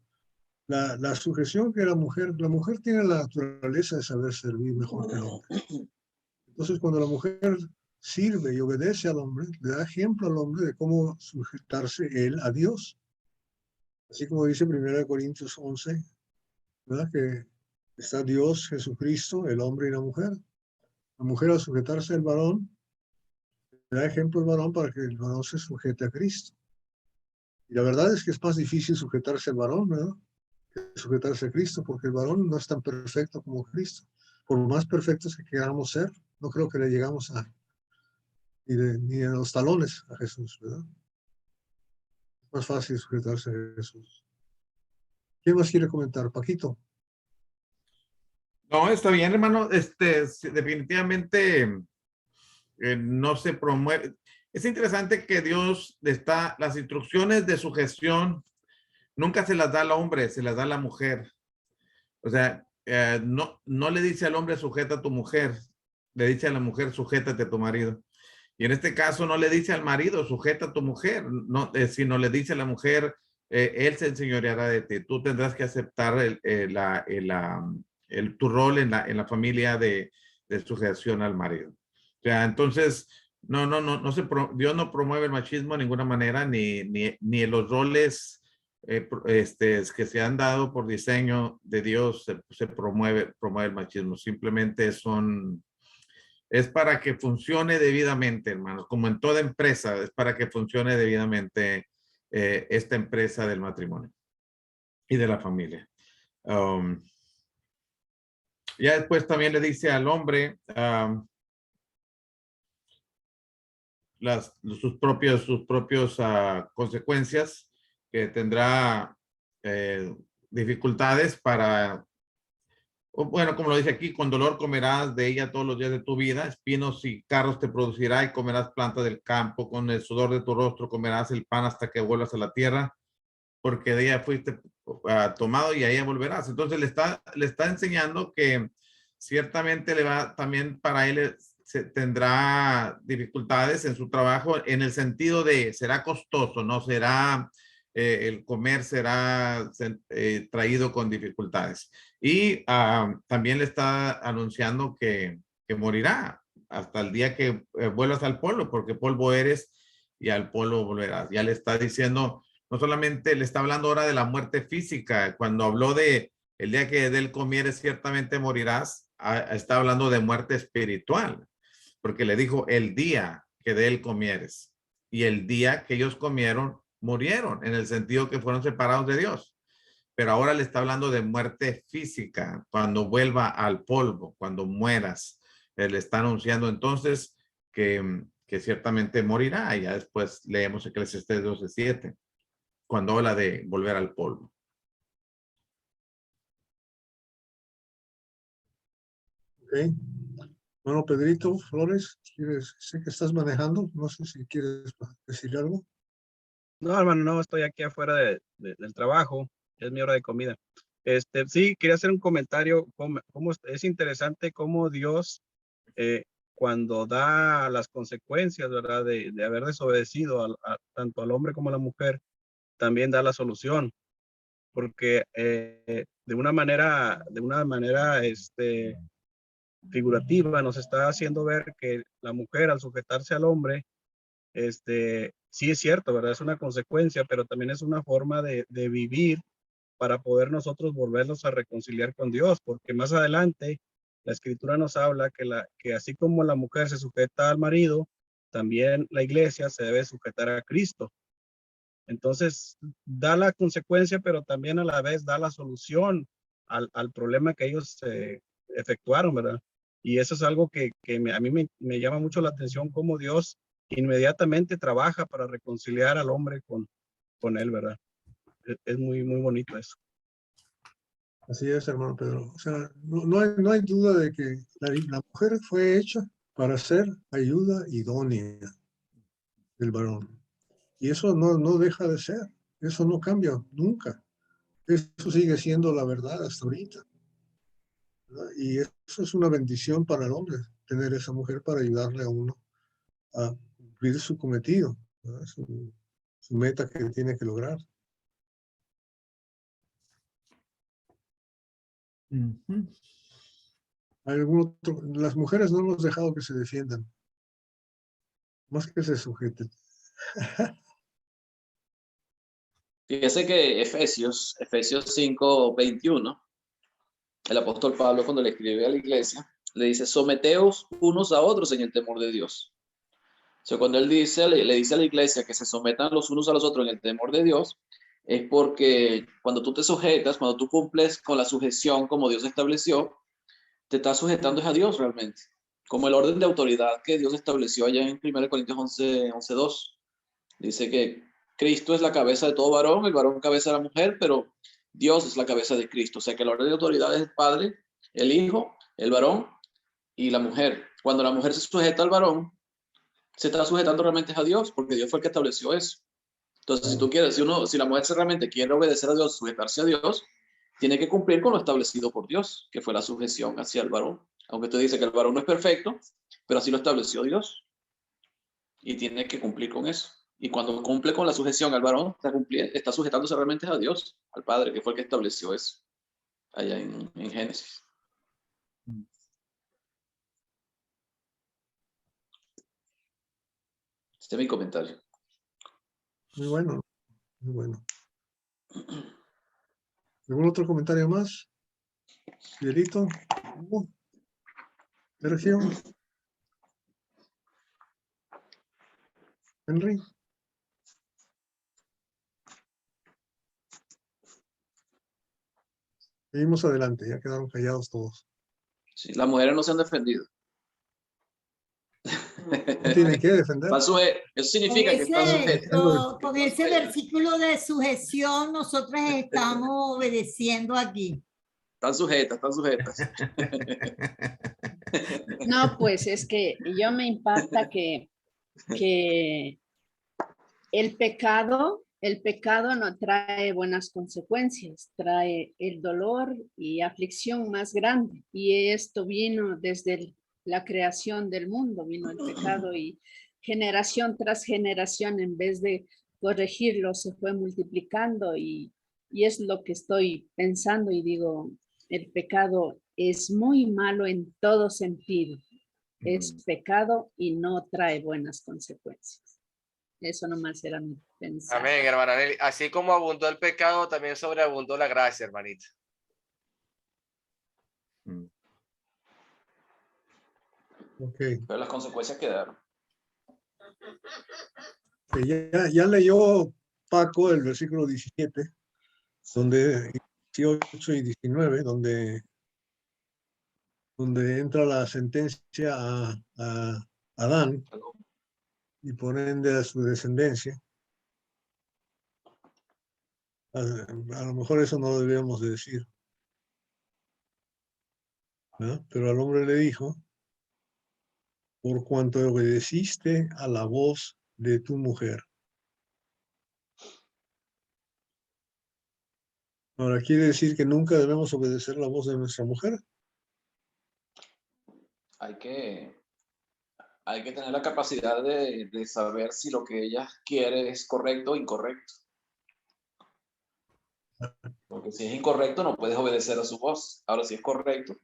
la sujeción que la mujer tiene la naturaleza de saber servir mejor que el hombre. Entonces, cuando la mujer sirve y obedece al hombre, le da ejemplo al hombre de cómo sujetarse él a Dios. Así como dice 1 Corintios 11, ¿verdad? Que está Dios, Jesucristo, el hombre y la mujer. La mujer al sujetarse al varón, le da ejemplo al varón para que el varón se sujete a Cristo. Y la verdad es que es más difícil sujetarse al varón, ¿verdad? Que sujetarse a Cristo, porque el varón no es tan perfecto como Cristo. Por más perfectos que queramos ser, no creo que le llegamos ni de los talones a Jesús, ¿verdad? Es más fácil sujetarse a Jesús. ¿Quién más quiere comentar? Paquito. No, está bien, hermano. Definitivamente no se promueve. Es interesante que Dios las instrucciones de sujeción nunca se las da al hombre, se las da a la mujer. O sea, no le dice al hombre sujeta a tu mujer, le dice a la mujer sujétate a tu marido. Y en este caso no le dice al marido sujeta a tu mujer, no, sino le dice a la mujer él se enseñoreará de ti. Tú tendrás que aceptar tu rol en la familia de sujeción al marido. O sea, entonces, Dios no promueve el machismo de ninguna manera, ni en los roles que se han dado por diseño de Dios se promueve el machismo. Simplemente es para que funcione debidamente, hermanos, como en toda empresa, es para que funcione debidamente esta empresa del matrimonio y de la familia. Ya después también le dice al hombre sus propios consecuencias, que tendrá dificultades bueno, como lo dice aquí, con dolor comerás de ella todos los días de tu vida, espinos y carros te producirá y comerás plantas del campo, con el sudor de tu rostro comerás el pan hasta que vuelvas a la tierra, porque de ella fuiste tomado y a ella volverás. Entonces le está enseñando que ciertamente también para él tendrá dificultades en su trabajo, en el sentido de será costoso, no será, el comer será traído con dificultades. Y también le está anunciando que morirá hasta el día que vuelvas al polvo, porque polvo eres y al polvo volverás. Ya le está diciendo, no solamente le está hablando ahora de la muerte física, cuando habló de el día que de él comieres ciertamente morirás, está hablando de muerte espiritual, porque le dijo el día que de él comieres, y el día que ellos comieron murieron, en el sentido que fueron separados de Dios. Pero ahora le está hablando de muerte física, cuando vuelva al polvo, cuando mueras. Le está anunciando entonces que ciertamente morirá. Y ya después leemos Eclesiastés 12:7, cuando habla de volver al polvo. Ok. Bueno, Pedrito Flores, sé que estás manejando, no sé si quieres decir algo. No, hermano, no, estoy aquí afuera del trabajo, es mi hora de comida. Sí, quería hacer un comentario, cómo es interesante cómo Dios, cuando da las consecuencias, ¿verdad? De haber desobedecido tanto al hombre como a la mujer, también da la solución, porque de una manera, figurativa nos está haciendo ver que la mujer al sujetarse al hombre, sí es cierto, ¿verdad? Es una consecuencia, pero también es una forma de vivir para poder nosotros volvernos a reconciliar con Dios, porque más adelante la escritura nos habla que así como la mujer se sujeta al marido, también la iglesia se debe sujetar a Cristo. Entonces, da la consecuencia, pero también a la vez da la solución al problema que ellos efectuaron, ¿verdad? Y eso es algo que a mí me llama mucho la atención, cómo Dios inmediatamente trabaja para reconciliar al hombre con él, ¿verdad? Es muy, muy bonito eso. Así es, hermano Pedro. O sea, no hay duda de que la mujer fue hecha para ser ayuda idónea del varón. Y eso no deja de ser, eso no cambia nunca. Eso sigue siendo la verdad hasta ahorita, ¿verdad? Y eso es una bendición para el hombre, tener esa mujer para ayudarle a uno a cumplir su cometido, ¿verdad? Su meta que tiene que lograr. Las mujeres no hemos dejado que se defiendan, más que se sujeten. Fíjese que Efesios 5:21, el apóstol Pablo cuando le escribe a la iglesia, le dice, someteos unos a otros en el temor de Dios. O sea, cuando él dice, le dice a la iglesia que se sometan los unos a los otros en el temor de Dios, es porque cuando tú te sujetas, cuando tú cumples con la sujeción como Dios estableció, te estás sujetando a Dios realmente, como el orden de autoridad que Dios estableció allá en 1 Corintios 11:2. Dice que Cristo es la cabeza de todo varón, el varón cabeza de la mujer, pero Dios es la cabeza de Cristo. O sea que el orden de autoridad es el Padre, el Hijo, el varón y la mujer. Cuando la mujer se sujeta al varón, se está sujetando realmente a Dios, porque Dios fue el que estableció eso. Entonces, si tú quieres, si la mujer realmente quiere obedecer a Dios, sujetarse a Dios, tiene que cumplir con lo establecido por Dios, que fue la sujeción hacia el varón. Aunque usted dice que el varón no es perfecto, pero así lo estableció Dios. Y tiene que cumplir con eso. Y cuando cumple con la sujeción al varón, está sujetándose realmente a Dios, al Padre, que fue el que estableció eso, allá en Génesis. Este es mi comentario. Muy bueno, muy bueno. ¿Algún otro comentario más? Fidelito, Sergio, Henry. Seguimos adelante, ya quedaron callados todos. Sí, las mujeres no se han defendido. No tienen que defender. Eso significa que están sujetos. Con ese versículo de sujeción, nosotros estamos obedeciendo aquí. Están sujetas. No, pues es que yo me impacta que el pecado no trae buenas consecuencias, trae el dolor y aflicción más grande. Y esto vino desde la creación del mundo, vino el pecado y generación tras generación, en vez de corregirlo, se fue multiplicando y es lo que estoy pensando y digo, el pecado es muy malo en todo sentido. Es pecado y no trae buenas consecuencias. Eso nomás era mi pensar. Amén, hermana Nelly. Así como abundó el pecado, también sobreabundó la gracia, hermanita. Okay. Pero las consecuencias quedaron. Ya leyó Paco el versículo 17, donde 18 y 19, donde entra la sentencia a Adán y por ende a su descendencia. A lo mejor eso no lo debíamos de decir, ¿no? Pero al hombre le dijo, por cuanto obedeciste a la voz de tu mujer. Ahora, ¿quiere decir que nunca debemos obedecer la voz de nuestra mujer? Hay que tener la capacidad de saber si lo que ella quiere es correcto o incorrecto. Porque si es incorrecto, no puedes obedecer a su voz. Ahora, si es correcto,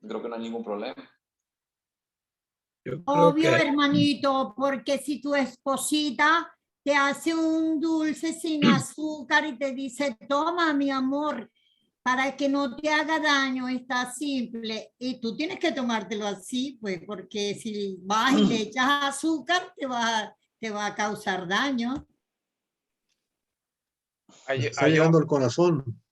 creo que no hay ningún problema. Obvio, hermanito, porque si tu esposita te hace un dulce sin azúcar y te dice, toma, mi amor, para que no te haga daño, está simple. Y tú tienes que tomártelo así, pues, porque si vas y le echas azúcar, te va a causar daño. Está llegando al corazón.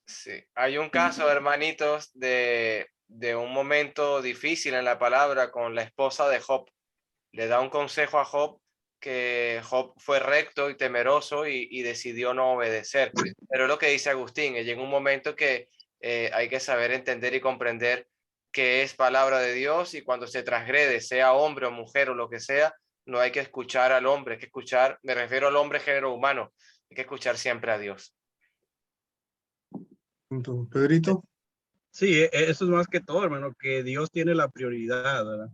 Sí, hay un caso, hermanitos, de un momento difícil en la palabra con la esposa de Job. Le da un consejo a Job, que Job fue recto y temeroso y decidió no obedecer. Pero lo que dice Agustín, llega un momento que hay que saber entender y comprender que es palabra de Dios, y cuando se transgrede, sea hombre o mujer o lo que sea, no hay que escuchar al hombre, hay que escuchar, me refiero al hombre género humano, hay que escuchar siempre a Dios. Punto. Pedrito. Sí, eso es más que todo, hermano, que Dios tiene la prioridad, ¿verdad?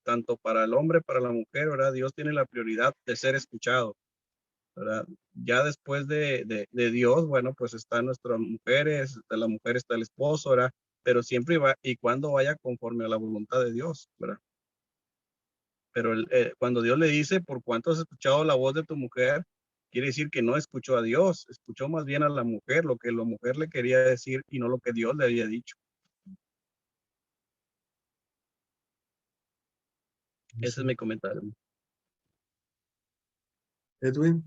Tanto para el hombre, para la mujer, ¿verdad? Dios tiene la prioridad de ser escuchado, ¿verdad? Ya después de Dios, bueno, pues están nuestras mujeres, de la mujer está el esposo, ¿verdad? Pero siempre y cuando vaya conforme a la voluntad de Dios, ¿verdad? Pero cuando Dios le dice, por cuánto has escuchado la voz de tu mujer, quiere decir que no escuchó a Dios, escuchó más bien a la mujer, lo que la mujer le quería decir y no lo que Dios le había dicho. Ese es mi comentario. Edwin.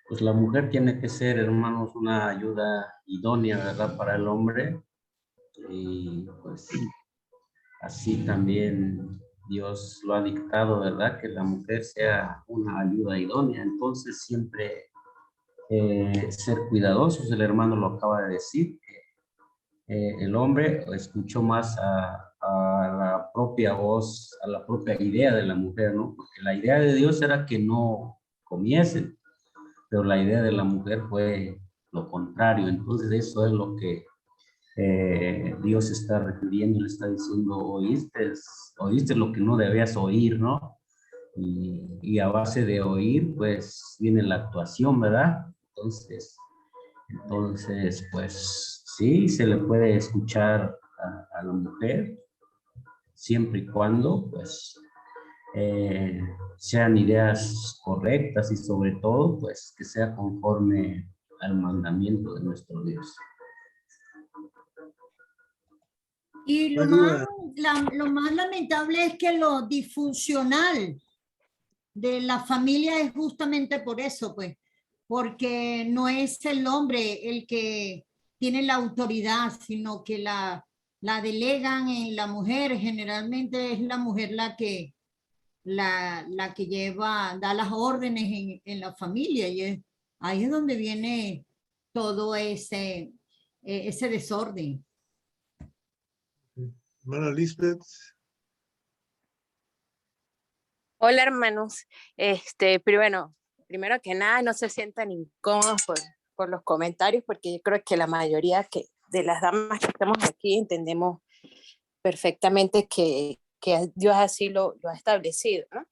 Pues la mujer tiene que ser, hermanos, una ayuda idónea, ¿verdad? Para el hombre. Y pues así también Dios lo ha dictado, ¿verdad? Que la mujer sea una ayuda idónea. Entonces siempre ser cuidadosos, el hermano lo acaba de decir, el hombre escuchó más a la propia voz, a la propia idea de la mujer, ¿no? Porque la idea de Dios era que no comiesen, pero la idea de la mujer fue lo contrario. Entonces eso es lo que Dios está refiriendo, le está diciendo, oíste lo que no debías oír, ¿no? Y a base de oír, pues viene la actuación, ¿verdad? Entonces, pues sí, se le puede escuchar a la mujer, siempre y cuando, pues, sean ideas correctas y sobre todo, pues, que sea conforme al mandamiento de nuestro Dios. Y lo más lamentable es que lo disfuncional de la familia es justamente por eso, pues, porque no es el hombre el que tiene la autoridad, sino que la delegan en la mujer. Generalmente es la mujer la que da las órdenes en la familia, y ahí es donde viene todo ese desorden. Hermana Lisbeth. Hola, hermanos. Primero que nada, no se sientan incómodos por los comentarios, porque yo creo que la mayoría de las damas que estamos aquí entendemos perfectamente que Dios así lo ha establecido, ¿no?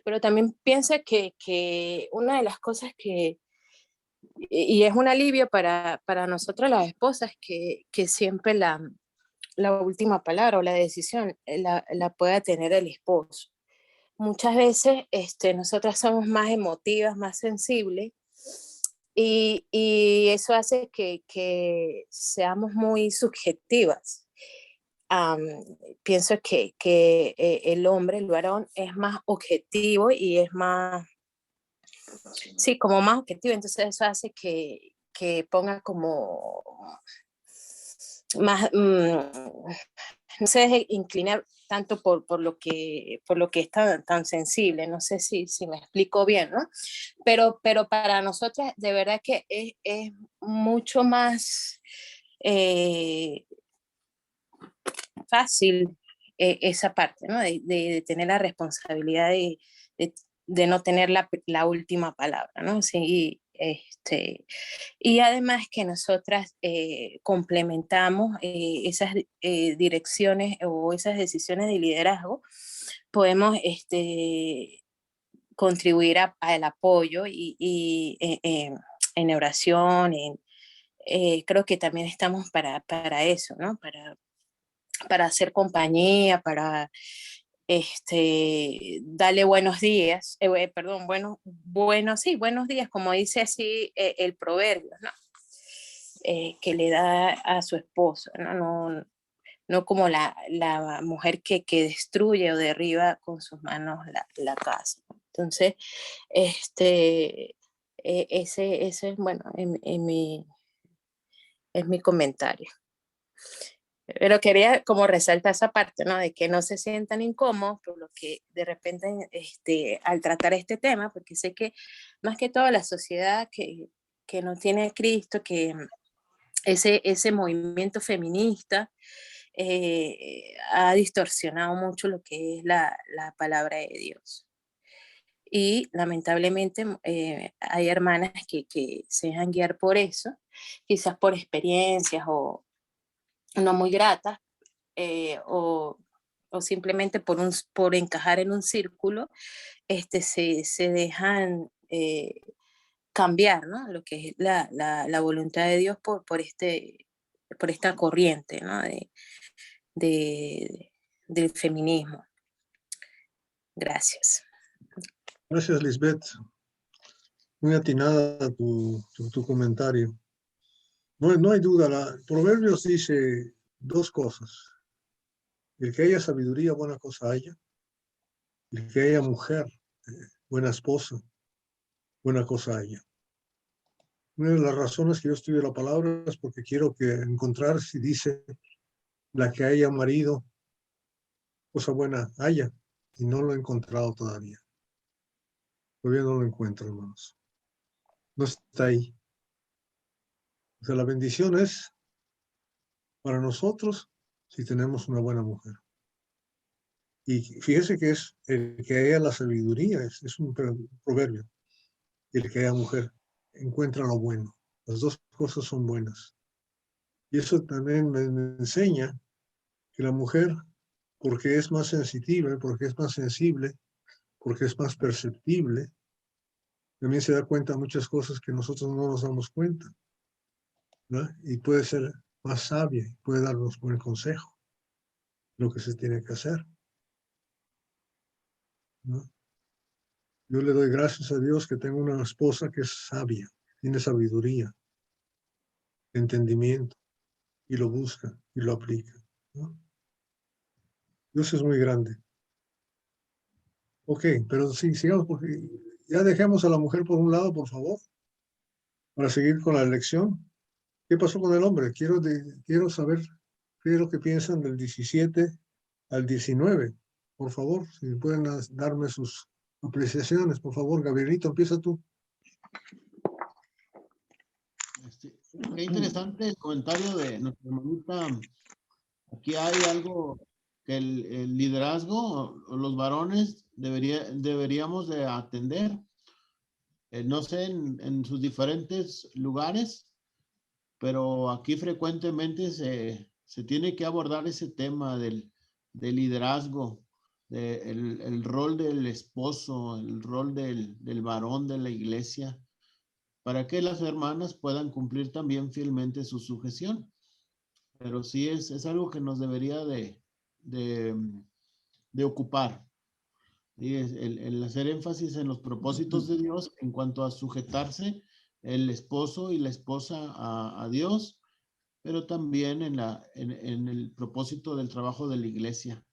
Pero también pienso que una de las cosas y es un alivio para nosotros las esposas, que siempre la última palabra o la decisión la pueda tener el esposo. Muchas veces nosotras somos más emotivas, más sensibles, y eso hace que seamos muy subjetivas. Pienso que el hombre, el varón, es más objetivo y es más, sí, como más objetivo. Entonces eso hace que ponga como más, no se deje inclinar tanto por lo que es tan sensible. No sé si me explico bien, ¿no? Pero para nosotras de verdad que es mucho más fácil esa parte, ¿no? De tener la responsabilidad de no tener la última palabra, ¿no? Sí, y además que nosotras complementamos esas direcciones o esas decisiones de liderazgo, podemos contribuir al apoyo y en oración, creo que también estamos para eso, ¿no? Para hacer compañía, para darle buenos días, buenos días, como dice así el proverbio, ¿no? Que le da a su esposo, ¿no? No como la mujer que destruye o derriba con sus manos la casa. Entonces, ese es, bueno, es mi comentario. Pero quería como resaltar esa parte, ¿no? De que no se sientan incómodos por lo que de repente al tratar este tema, porque sé que más que todo la sociedad que no tiene a Cristo, que ese movimiento feminista ha distorsionado mucho lo que es la palabra de Dios. Y lamentablemente hay hermanas que se dejan guiar por eso, quizás por experiencias o no muy gratas, o simplemente por encajar en un círculo, se dejan cambiar, ¿no? Lo que es la voluntad de Dios por esta corriente, ¿no? del feminismo. Gracias. Gracias, Lisbeth. Muy atinada tu comentario. No hay duda, Proverbios dice dos cosas. El que haya sabiduría, buena cosa haya. El que haya mujer, buena esposa, buena cosa haya. Una de las razones que yo estudio la palabra es porque quiero encontrar si dice la que haya marido, cosa buena haya, y no lo he encontrado todavía. Todavía no lo encuentro, hermanos. No está ahí. O sea, la bendición es para nosotros si tenemos una buena mujer. Y fíjese que es el que haya la sabiduría, es un proverbio. El que haya mujer encuentra lo bueno. Las dos cosas son buenas. Y eso también me enseña que la mujer, porque es más sensitiva, porque es más sensible, porque es más perceptible, también se da cuenta de muchas cosas que nosotros no nos damos cuenta, ¿no? Y puede ser más sabia, puede darnos buen consejo, lo que se tiene que hacer, ¿no? Yo le doy gracias a Dios que tengo una esposa que es sabia, tiene sabiduría, entendimiento, y lo busca y lo aplica, ¿no? Dios es muy grande. Ok, pero sí, sigamos, porque ya dejemos a la mujer por un lado, por favor, para seguir con la lección. ¿Qué pasó con el hombre? Quiero saber qué es lo que piensan del 17 al 19. Por favor, si pueden darme sus apreciaciones, por favor. Gabrielito, empieza tú. Qué interesante el comentario de nuestra hermanita. Aquí hay algo que el liderazgo o los varones deberíamos de atender. No sé en sus diferentes lugares, pero aquí frecuentemente se tiene que abordar ese tema del liderazgo, el rol del esposo, el rol del varón de la iglesia, para que las hermanas puedan cumplir también fielmente su sujeción. Pero sí es algo que nos debería de ocupar. Y el hacer énfasis en los propósitos de Dios en cuanto a sujetarse el esposo y la esposa a Dios, pero también en el propósito del trabajo de la iglesia.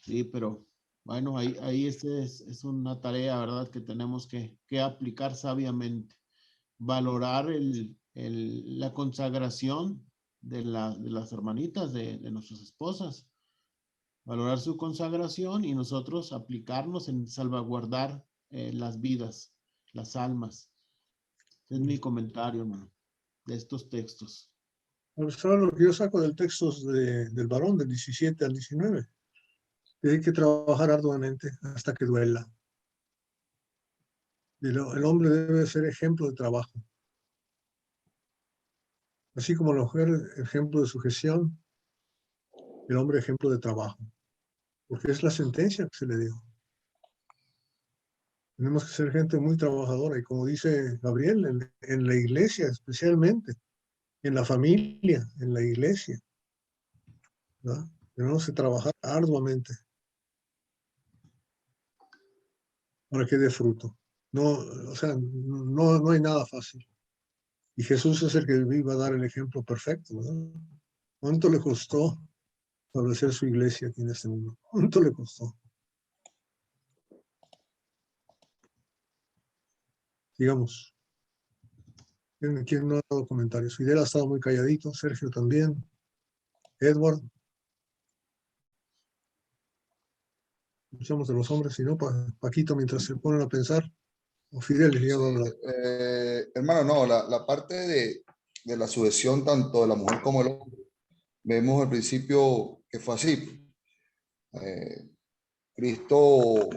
Sí, pero bueno, ahí es una tarea, ¿verdad?, que tenemos que aplicar sabiamente. Valorar la consagración de las hermanitas, de nuestras esposas. Valorar su consagración y nosotros aplicarnos en salvaguardar las vidas, las almas. Es mi comentario, hermano, de estos textos. Eso es lo que yo saco del texto del varón, del 17 al 19. Que hay que trabajar arduamente hasta que duela. Y el hombre debe ser ejemplo de trabajo. Así como la mujer, ejemplo de sujeción, el hombre, ejemplo de trabajo. Porque es la sentencia que se le dio. Tenemos que ser gente muy trabajadora. Y como dice Gabriel, en la iglesia especialmente, en la familia, en la iglesia, ¿verdad? Tenemos que trabajar arduamente para que dé fruto. No, o sea, no hay nada fácil. Y Jesús es el que iba a dar el ejemplo perfecto, ¿verdad? ¿Cuánto le costó establecer su iglesia aquí en este mundo? ¿Cuánto le costó? Digamos. ¿Quién no ha dado comentarios? Fidel ha estado muy calladito, Sergio también, Edward. Escuchamos de los hombres, si no, Paquito, mientras se ponen a pensar, o Fidel, ya va a hablar. Hermano, no, la parte de la sujeción tanto de la mujer como del hombre. Vemos al principio que fue así. Cristo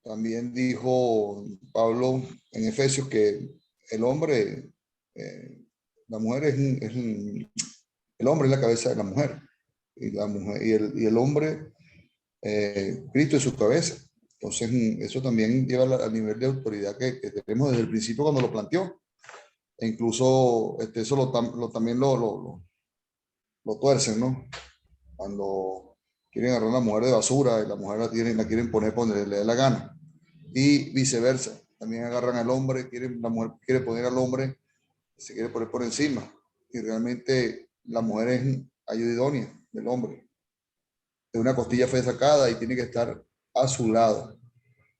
también dijo, Pablo en Efesios, que el hombre, la mujer el hombre es la cabeza de la mujer, y la mujer y el hombre, Cristo es su cabeza. Entonces eso también lleva al nivel de autoridad que tenemos desde el principio cuando lo planteó. E incluso eso también lo tuercen, ¿no? Cuando quieren agarrar a la mujer de basura y la mujer la quieren poner donde le dé la gana. Y viceversa, también agarran al hombre, la mujer quiere poner al hombre, se quiere poner por encima. Y realmente la mujer es ayuda idónea del hombre. De una costilla fue sacada y tiene que estar a su lado.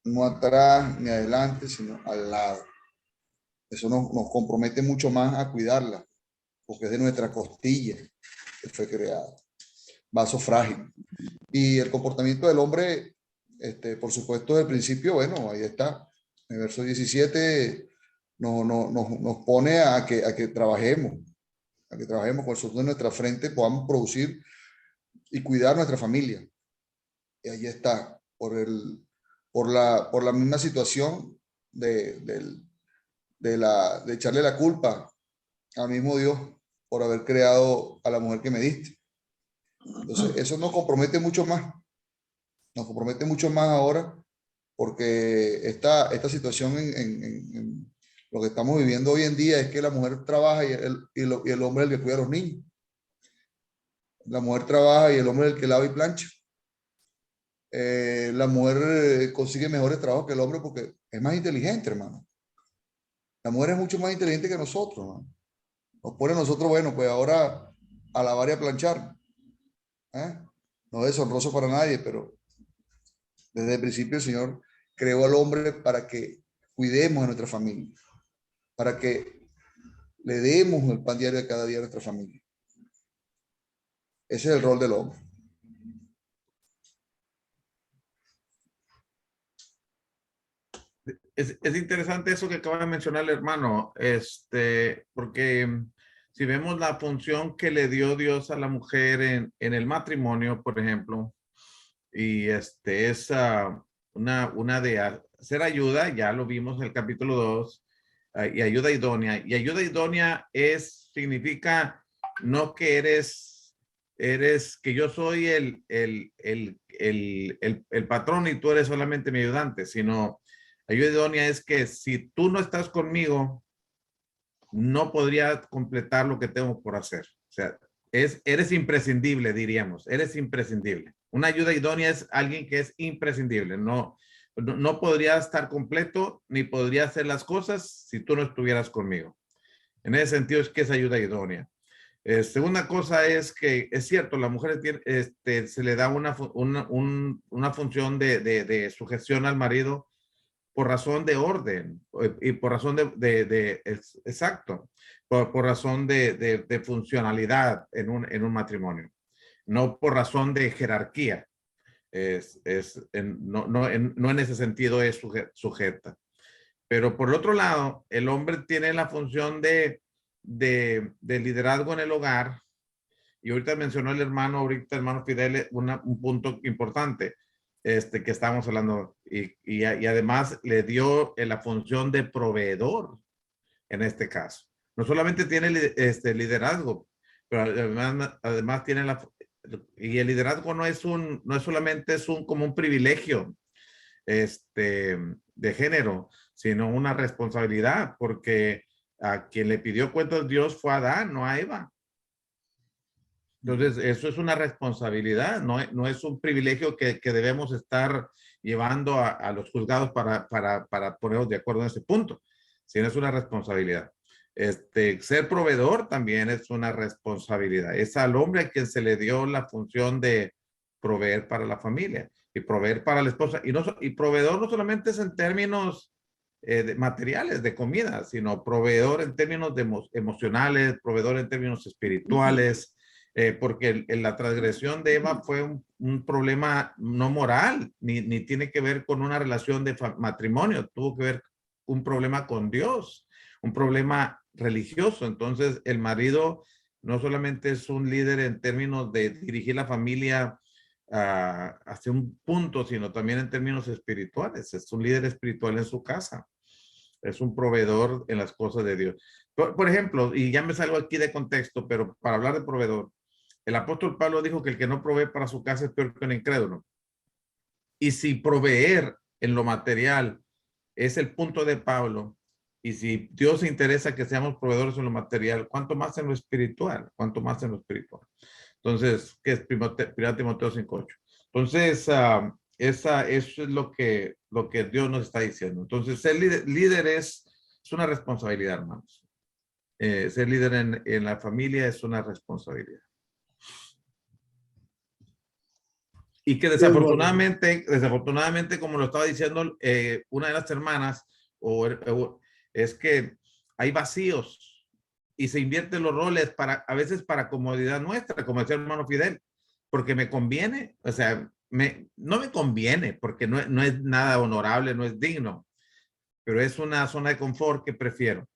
No atrás ni adelante, sino al lado. Eso nos compromete mucho más a cuidarla, porque es de nuestra costilla que fue creada. Vaso frágil. Y el comportamiento del hombre, por supuesto, desde el principio, bueno, ahí está. En el verso 17 nos pone a que trabajemos con el sudor de nuestra frente, podamos producir y cuidar nuestra familia. Y ahí está, por la misma situación de echarle la culpa al mismo Dios por haber creado a la mujer que me diste. Entonces, eso nos compromete mucho más. Nos compromete mucho más ahora, porque esta situación en lo que estamos viviendo hoy en día es que la mujer trabaja y el hombre es el que cuida a los niños. La mujer trabaja y el hombre es el que lava y plancha. La mujer consigue mejores trabajos que el hombre porque es más inteligente, hermano. La mujer es mucho más inteligente que nosotros, hermano. Nos pone a nosotros, bueno, pues ahora a lavar y a planchar. No es deshonroso para nadie, pero desde el principio el Señor creó al hombre para que cuidemos a nuestra familia, para que le demos el pan diario de cada día a nuestra familia. Ese es el rol del hombre. Es interesante eso que acaba de mencionar el hermano, porque si vemos la función que le dio Dios a la mujer en el matrimonio, por ejemplo, y es una de hacer ayuda, ya lo vimos en el capítulo 2, y ayuda idónea. Y ayuda idónea significa no que eres que yo soy el patrón y tú eres solamente mi ayudante, sino ayuda idónea es que si tú no estás conmigo, no podría completar lo que tengo por hacer. O sea, eres imprescindible, diríamos, eres imprescindible. Una ayuda idónea es alguien que es imprescindible. No podría estar completo ni podría hacer las cosas si tú no estuvieras conmigo. En ese sentido es que es ayuda idónea. Segunda cosa es que es cierto, la mujer se le da una función de sujeción al marido por razón de orden y por razón exacto, por razón de funcionalidad en un matrimonio, no por razón de jerarquía. No en ese sentido es sujeta. Pero por el otro lado, el hombre tiene la función de liderazgo en el hogar. Y ahorita mencionó el hermano Fidel, un punto importante que estábamos hablando. Y además le dio la función de proveedor en este caso. No solamente tiene liderazgo, pero además tiene y el liderazgo no es solamente como un privilegio de género, sino una responsabilidad, porque a quien le pidió cuentas Dios fue a Adán, no a Eva. Entonces, eso es una responsabilidad, no es un privilegio que debemos estar llevando a los juzgados para ponernos de acuerdo en ese punto, sino es una responsabilidad. Ser proveedor también es una responsabilidad. Es al hombre a quien se le dio la función de proveer para la familia y proveer para la esposa. Y proveedor no solamente es en términos materiales de comida, sino proveedor en términos emocionales, proveedor en términos espirituales, porque la transgresión de Eva fue un problema no moral, ni tiene que ver con una relación de matrimonio, tuvo que ver un problema con Dios, un problema religioso. Entonces, el marido no solamente es un líder en términos de dirigir la familia hacia un punto, sino también en términos espirituales. Es un líder espiritual en su casa. Es un proveedor en las cosas de Dios. Por ejemplo, y ya me salgo aquí de contexto, pero para hablar de proveedor, el apóstol Pablo dijo que el que no provee para su casa es peor que un incrédulo. Y si proveer en lo material es el punto de Pablo, y si Dios se interesa que seamos proveedores en lo material, ¿cuánto más en lo espiritual? ¿Cuánto más en lo espiritual? Entonces, ¿qué es 1 Timoteo 5:8? Entonces, eso es lo que Dios nos está diciendo. Entonces, ser líder es una responsabilidad, hermanos. Ser líder en la familia es una responsabilidad. Y que desafortunadamente, como lo estaba diciendo una de las hermanas, es que hay vacíos y se invierten los roles a veces para comodidad nuestra, como decía el hermano Fidel, porque me conviene, o sea, no me conviene porque no es nada honorable, no es digno, pero es una zona de confort que prefiero.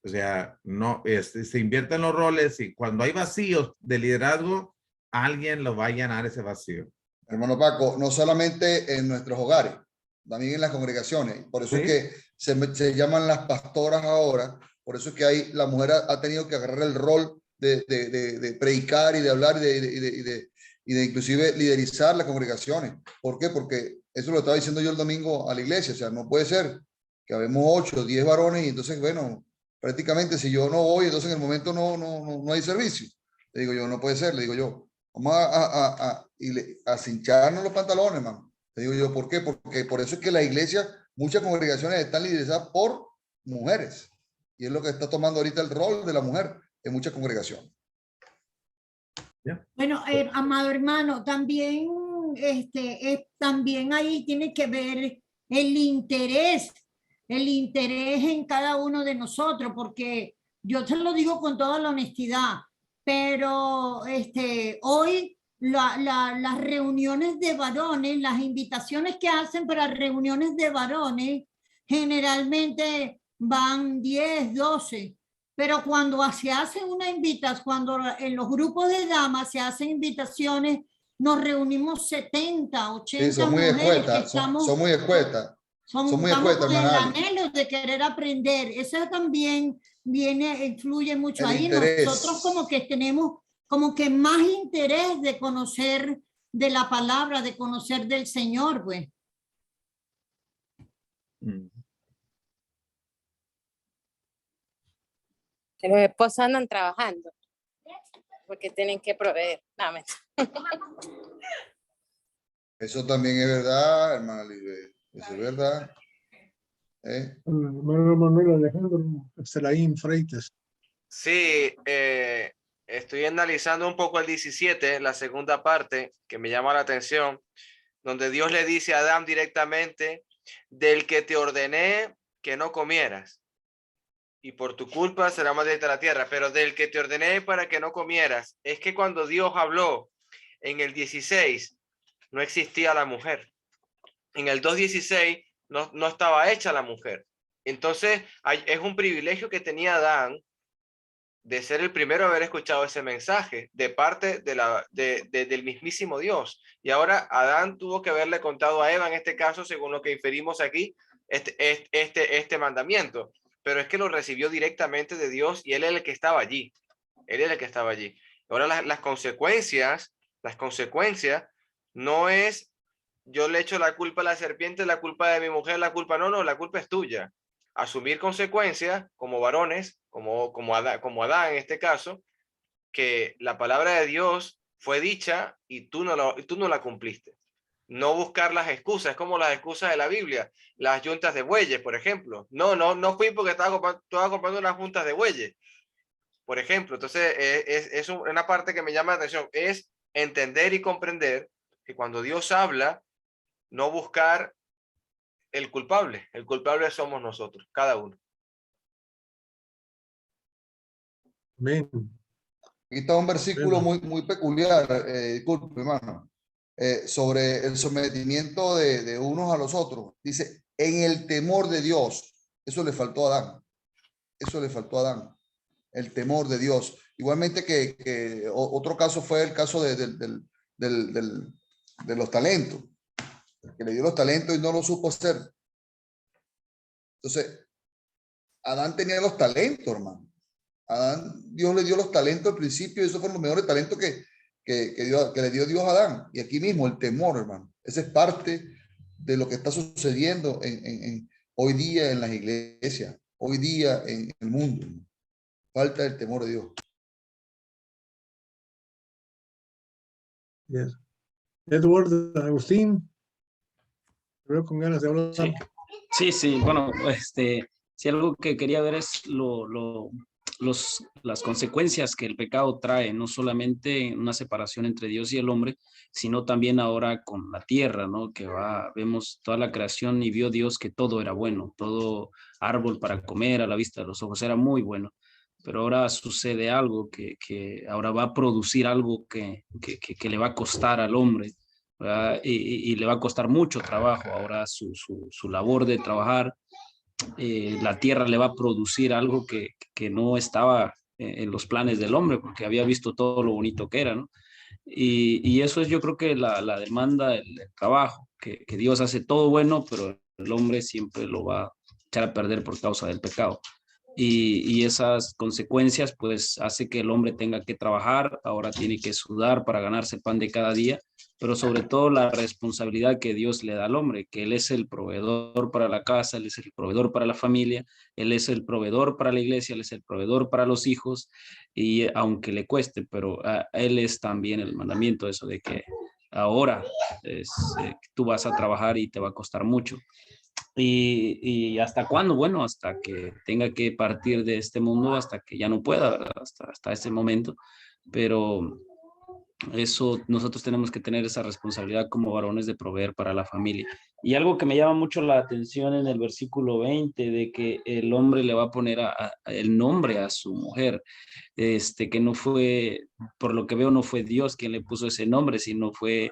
O sea, no, se invierten los roles y cuando hay vacíos de liderazgo, alguien lo va a llenar ese vacío. Hermano Paco, no solamente en nuestros hogares, también en las congregaciones. Por eso es que se llaman las pastoras ahora. Por eso es que la mujer ha tenido que agarrar el rol de predicar y de hablar y de inclusive liderizar las congregaciones. ¿Por qué? Porque eso lo estaba diciendo yo el domingo a la iglesia. O sea, no puede ser que habemos 8 o 10 varones y entonces, bueno, prácticamente si yo no voy, entonces en el momento no hay servicio. Le digo yo, no puede ser, le digo yo. Vamos a cincharnos los pantalones, man. Te digo yo, ¿por qué? Porque por eso es que la iglesia, muchas congregaciones están lideradas por mujeres. Y es lo que está tomando ahorita el rol de la mujer en muchas congregaciones. Bueno, amado hermano, también, también ahí tiene que ver el interés en cada uno de nosotros, porque yo te lo digo con toda la honestidad, pero hoy las reuniones de varones, las invitaciones que hacen para reuniones de varones, generalmente van 10, 12. Pero cuando se hacen cuando en los grupos de damas se hacen invitaciones, nos reunimos 70, 80 sí, son muy escuetas, son muy escuetas. Son muy escuetas, con el anhelo de querer aprender. Eso también influye mucho ahí. Nosotros como que tenemos como que más interés de conocer de la palabra, de conocer del Señor, pues. Que los esposos andan trabajando porque tienen que proveer. Eso también es verdad, hermana Libre. Eso es verdad. Hermano Manuel Alejandro Estelaín Freites. Sí, estoy analizando un poco el 17, la segunda parte, que me llama la atención, donde Dios le dice a Adán directamente, del que te ordené que no comieras, y por tu culpa será maldita la tierra, pero del que te ordené para que no comieras. Es que cuando Dios habló en el 16, no existía la mujer. En el 2:16 no estaba hecha la mujer. Entonces es un privilegio que tenía Adán de ser el primero a haber escuchado ese mensaje de parte del mismísimo Dios. Y ahora Adán tuvo que haberle contado a Eva, en este caso, según lo que inferimos aquí, este mandamiento. Pero es que lo recibió directamente de Dios y él es el que estaba allí. Él es el que estaba allí. Ahora las consecuencias no es yo le echo la culpa a la serpiente, la culpa de mi mujer, la culpa no, la culpa es tuya. Asumir consecuencias como varones, como Adán en este caso, que la palabra de Dios fue dicha y tú no la cumpliste. No buscar las excusas, como las excusas de la Biblia, las yuntas de bueyes, por ejemplo. No fui porque estaba comprando unas juntas de bueyes, por ejemplo. Entonces, es una parte que me llama la atención, es entender y comprender que cuando Dios habla, no buscar el culpable somos nosotros, cada uno. Amén. Aquí está un versículo muy peculiar, disculpe, hermano, sobre el sometimiento de unos a los otros. Dice, en el temor de Dios. Eso le faltó a Adán. eso le faltó a Adán, el temor de Dios. Igualmente que otro caso fue el caso de los talentos, que le dio los talentos y no lo supo hacer. Entonces, Adán tenía los talentos, hermano. Dios le dio los talentos al principio y esos fueron los mejores talentos que le dio Dios a Adán. Y aquí mismo el temor, hermano. Esa es parte de lo que está sucediendo hoy día en las iglesias, hoy día en el mundo. Falta el temor de Dios. Yes. Edward, Agustín, veo con ganas de hablar. Sí, bueno, sí, algo que quería ver es las consecuencias que el pecado trae, no solamente una separación entre Dios y el hombre, sino también ahora con la tierra, ¿no? Vemos toda la creación y vio Dios que todo era bueno, todo árbol para comer a la vista de los ojos era muy bueno. Pero ahora sucede algo que ahora va a producir algo que le va a costar al hombre, ¿verdad? Y le va a costar mucho trabajo. Ahora su labor de trabajar, la tierra le va a producir algo que no estaba en los planes del hombre, porque había visto todo lo bonito que era, ¿no? Y eso es, yo creo que la demanda del trabajo, que Dios hace todo bueno, pero el hombre siempre lo va a echar a perder por causa del pecado. Y esas consecuencias pues hace que el hombre tenga que trabajar, ahora tiene que sudar para ganarse el pan de cada día, pero sobre todo la responsabilidad que Dios le da al hombre, que Él es el proveedor para la casa, Él es el proveedor para la familia, Él es el proveedor para la iglesia, Él es el proveedor para los hijos, y aunque le cueste, pero Él es también el mandamiento, eso de que ahora tú vas a trabajar y te va a costar mucho. ¿Y hasta cuándo? Bueno, hasta que tenga que partir de este mundo, hasta que ya no pueda, ¿verdad? Hasta ese momento. Pero eso, nosotros tenemos que tener esa responsabilidad como varones de proveer para la familia. Y algo que me llama mucho la atención en el versículo 20, de que el hombre le va a poner el nombre a su mujer, que no fue, por lo que veo, no fue Dios quien le puso ese nombre, sino fue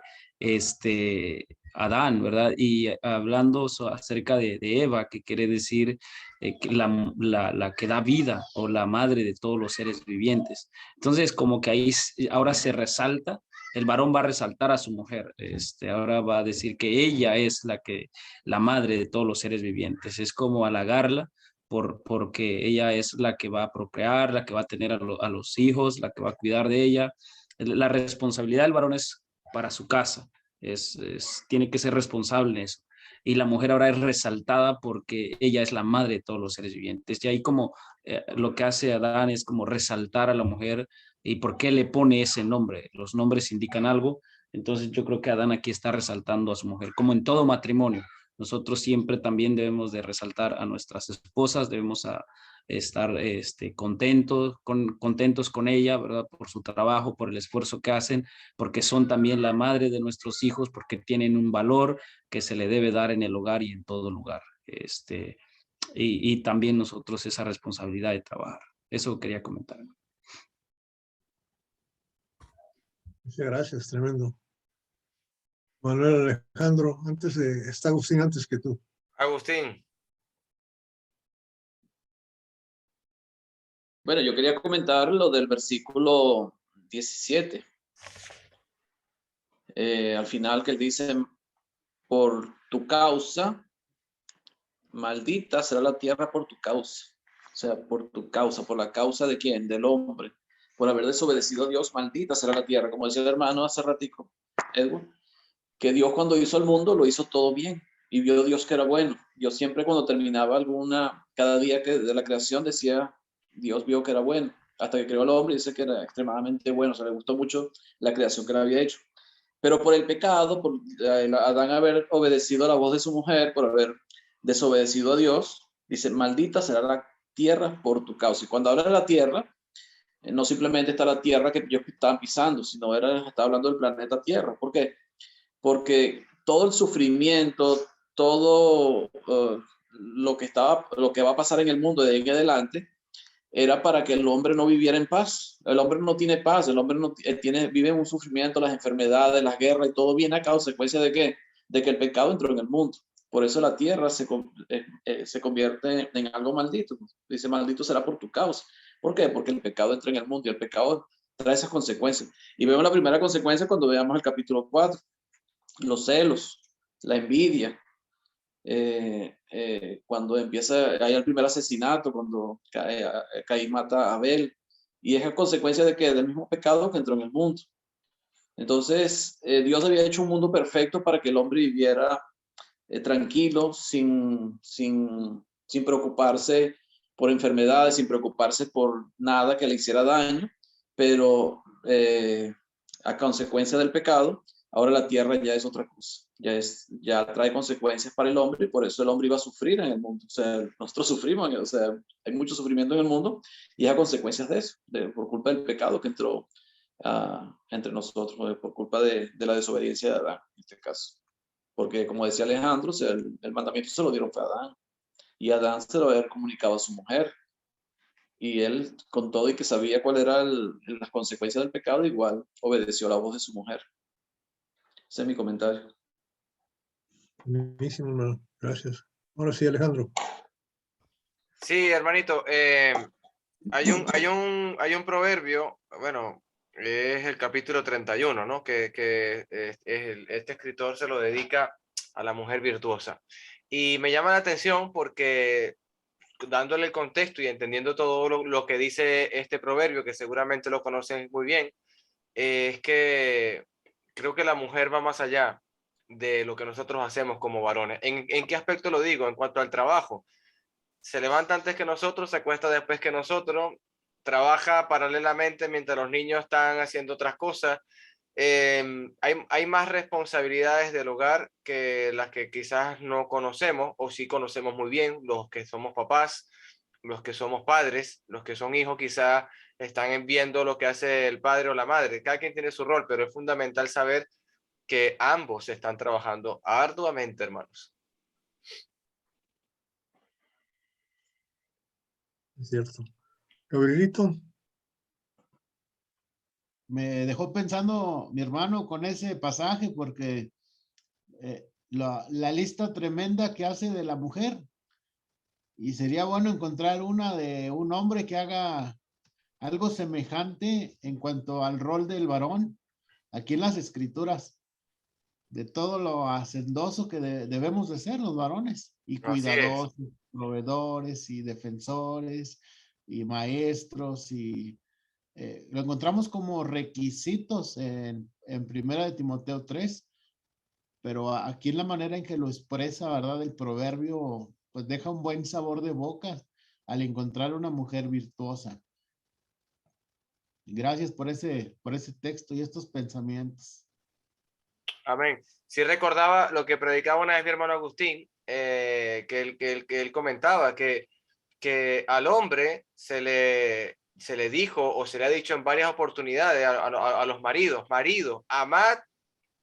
Adán, ¿verdad? Y hablando acerca de Eva, que quiere decir que la que da vida o la madre de todos los seres vivientes. Entonces, como que ahí ahora se resalta, el varón va a resaltar a su mujer, ahora va a decir que ella es la madre de todos los seres vivientes, es como halagarla, porque ella es la que va a procrear, la que va a tener a los hijos, la que va a cuidar de ella. La responsabilidad del varón es para su casa, tiene que ser responsable en eso. Y la mujer ahora es resaltada porque ella es la madre de todos los seres vivientes. Y ahí como lo que hace Adán es como resaltar a la mujer y por qué le pone ese nombre. Los nombres indican algo. Entonces yo creo que Adán aquí está resaltando a su mujer, como en todo matrimonio. Nosotros siempre también debemos de resaltar a nuestras esposas, debemos estar contentos con ella, ¿verdad? Por su trabajo, por el esfuerzo que hacen, porque son también la madre de nuestros hijos, porque tienen un valor que se le debe dar en el hogar y en todo lugar. Y también nosotros esa responsabilidad de trabajar. Eso quería comentar. Muchas gracias, tremendo. Manuel Alejandro, está Agustín antes que tú. Agustín. Bueno, yo quería comentar lo del versículo 17. Al final que él dice, por tu causa, maldita será la tierra por tu causa. O sea, por tu causa, ¿por la causa de quién? Del hombre. Por haber desobedecido a Dios, maldita será la tierra. Como decía el hermano hace ratico, Edward, que Dios cuando hizo el mundo lo hizo todo bien y vio Dios que era bueno. Dios siempre cuando terminaba cada día de la creación decía, Dios vio que era bueno, hasta que creó al hombre y dice que era extremadamente bueno, o sea, le gustó mucho la creación que él había hecho. Pero por el pecado, por Adán haber obedecido a la voz de su mujer, por haber desobedecido a Dios, dice, maldita será la tierra por tu causa. Y cuando habla de la tierra, no simplemente está la tierra que ellos estaban pisando, sino está hablando del planeta Tierra. ¿Por qué? Porque todo el sufrimiento, todo lo que va a pasar en el mundo de ahí en adelante, era para que el hombre no viviera en paz. El hombre no tiene paz, el hombre vive en un sufrimiento, las enfermedades, las guerras y todo viene a consecuencia de que el pecado entró en el mundo. Por eso la tierra se convierte en algo maldito. Dice, maldito será por tu causa. ¿Por qué? Porque el pecado entra en el mundo y el pecado trae esas consecuencias. Y vemos la primera consecuencia cuando veamos el capítulo 4. Los celos, la envidia. Cuando empieza, hay el primer asesinato, cuando Caín mata a Abel. Y es a consecuencia de que del mismo pecado que entró en el mundo. Entonces, Dios había hecho un mundo perfecto para que el hombre viviera tranquilo, sin preocuparse por enfermedades, sin preocuparse por nada que le hiciera daño, pero a consecuencia del pecado, ahora la tierra ya es otra cosa, ya trae consecuencias para el hombre, y por eso el hombre iba a sufrir en el mundo. O sea, nosotros sufrimos, o sea, hay mucho sufrimiento en el mundo, y es a consecuencias de eso, por culpa del pecado que entró entre nosotros, por culpa de la desobediencia de Adán, en este caso. Porque, como decía Alejandro, o sea, el mandamiento se lo dieron a Adán, y Adán se lo había comunicado a su mujer, y él, con todo y que sabía cuál era las consecuencias del pecado, igual obedeció la voz de su mujer. Ese es mi comentario. Buenísimo, hermano. Gracias. Ahora sí, Alejandro. Sí, hermanito, hay un proverbio, bueno, es el capítulo 31, ¿no? Que este escritor se lo dedica a la mujer virtuosa. Y me llama la atención porque, dándole el contexto y entendiendo todo lo que dice este proverbio, que seguramente lo conocen muy bien, es que creo que la mujer va más allá de lo que nosotros hacemos como varones. ¿En qué aspecto lo digo? En cuanto al trabajo. Se levanta antes que nosotros, se acuesta después que nosotros, trabaja paralelamente mientras los niños están haciendo otras cosas. Hay más responsabilidades del hogar que las que quizás no conocemos o sí conocemos muy bien, los que somos papás, los que somos padres, los que son hijos quizás están viendo lo que hace el padre o la madre. Cada quien tiene su rol, pero es fundamental saber que ambos están trabajando arduamente, hermanos. Es cierto. Gabrielito. Me dejó pensando mi hermano con ese pasaje porque la lista tremenda que hace de la mujer, y sería bueno encontrar una de un hombre que haga algo semejante en cuanto al rol del varón aquí en las escrituras, de todo lo hacendoso que debemos de ser los varones, y cuidadosos, proveedores y defensores y maestros, y lo encontramos como requisitos en Primera de Timoteo 3, pero aquí en la manera en que lo expresa, ¿verdad? El proverbio, pues deja un buen sabor de boca al encontrar una mujer virtuosa. Gracias por ese texto y estos pensamientos. Amén. Sí recordaba lo que predicaba una vez mi hermano Agustín, que él comentaba que al hombre se le dijo o se le ha dicho en varias oportunidades a los maridos, amad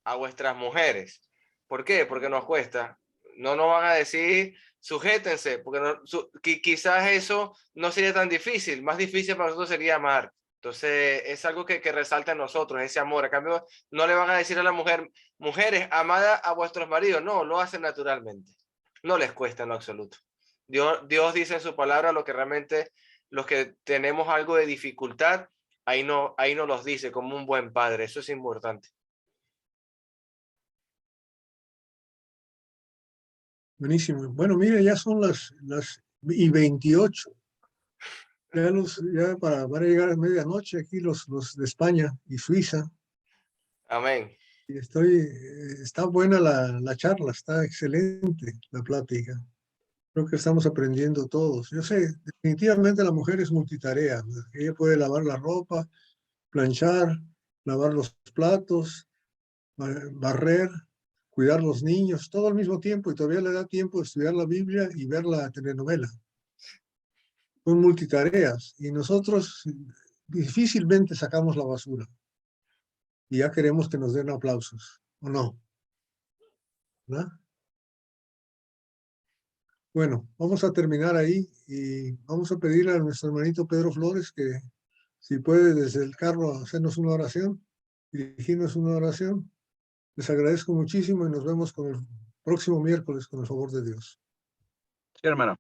a vuestras mujeres. ¿Por qué? Porque nos cuesta. No nos van a decir sujétense, porque quizás eso no sería tan difícil. Más difícil para nosotros sería amar. Entonces es algo que resalta en nosotros, ese amor. A cambio, no le van a decir a la mujer, mujeres, amad a vuestros maridos. No, lo hacen naturalmente. No les cuesta en lo absoluto. Dios dice en su palabra lo que realmente los que tenemos algo de dificultad, ahí no los dice como un buen padre. Eso es importante. Buenísimo. Bueno, mire, ya son las 28. Ya van a llegar a medianoche aquí los de España y Suiza. Amén. Y está buena la charla, está excelente la plática. Creo que estamos aprendiendo todos. Yo sé, definitivamente la mujer es multitarea. Ella puede lavar la ropa, planchar, lavar los platos, barrer, cuidar los niños, todo al mismo tiempo, y todavía le da tiempo de estudiar la Biblia y ver la telenovela. Son multitareas y nosotros difícilmente sacamos la basura y ya queremos que nos den aplausos, ¿o no? ¿Verdad? Bueno, vamos a terminar ahí y vamos a pedirle a nuestro hermanito Pedro Flores que si puede desde el carro hacernos una oración, dirigirnos una oración. Les agradezco muchísimo y nos vemos con el próximo miércoles con el favor de Dios. Sí, hermano.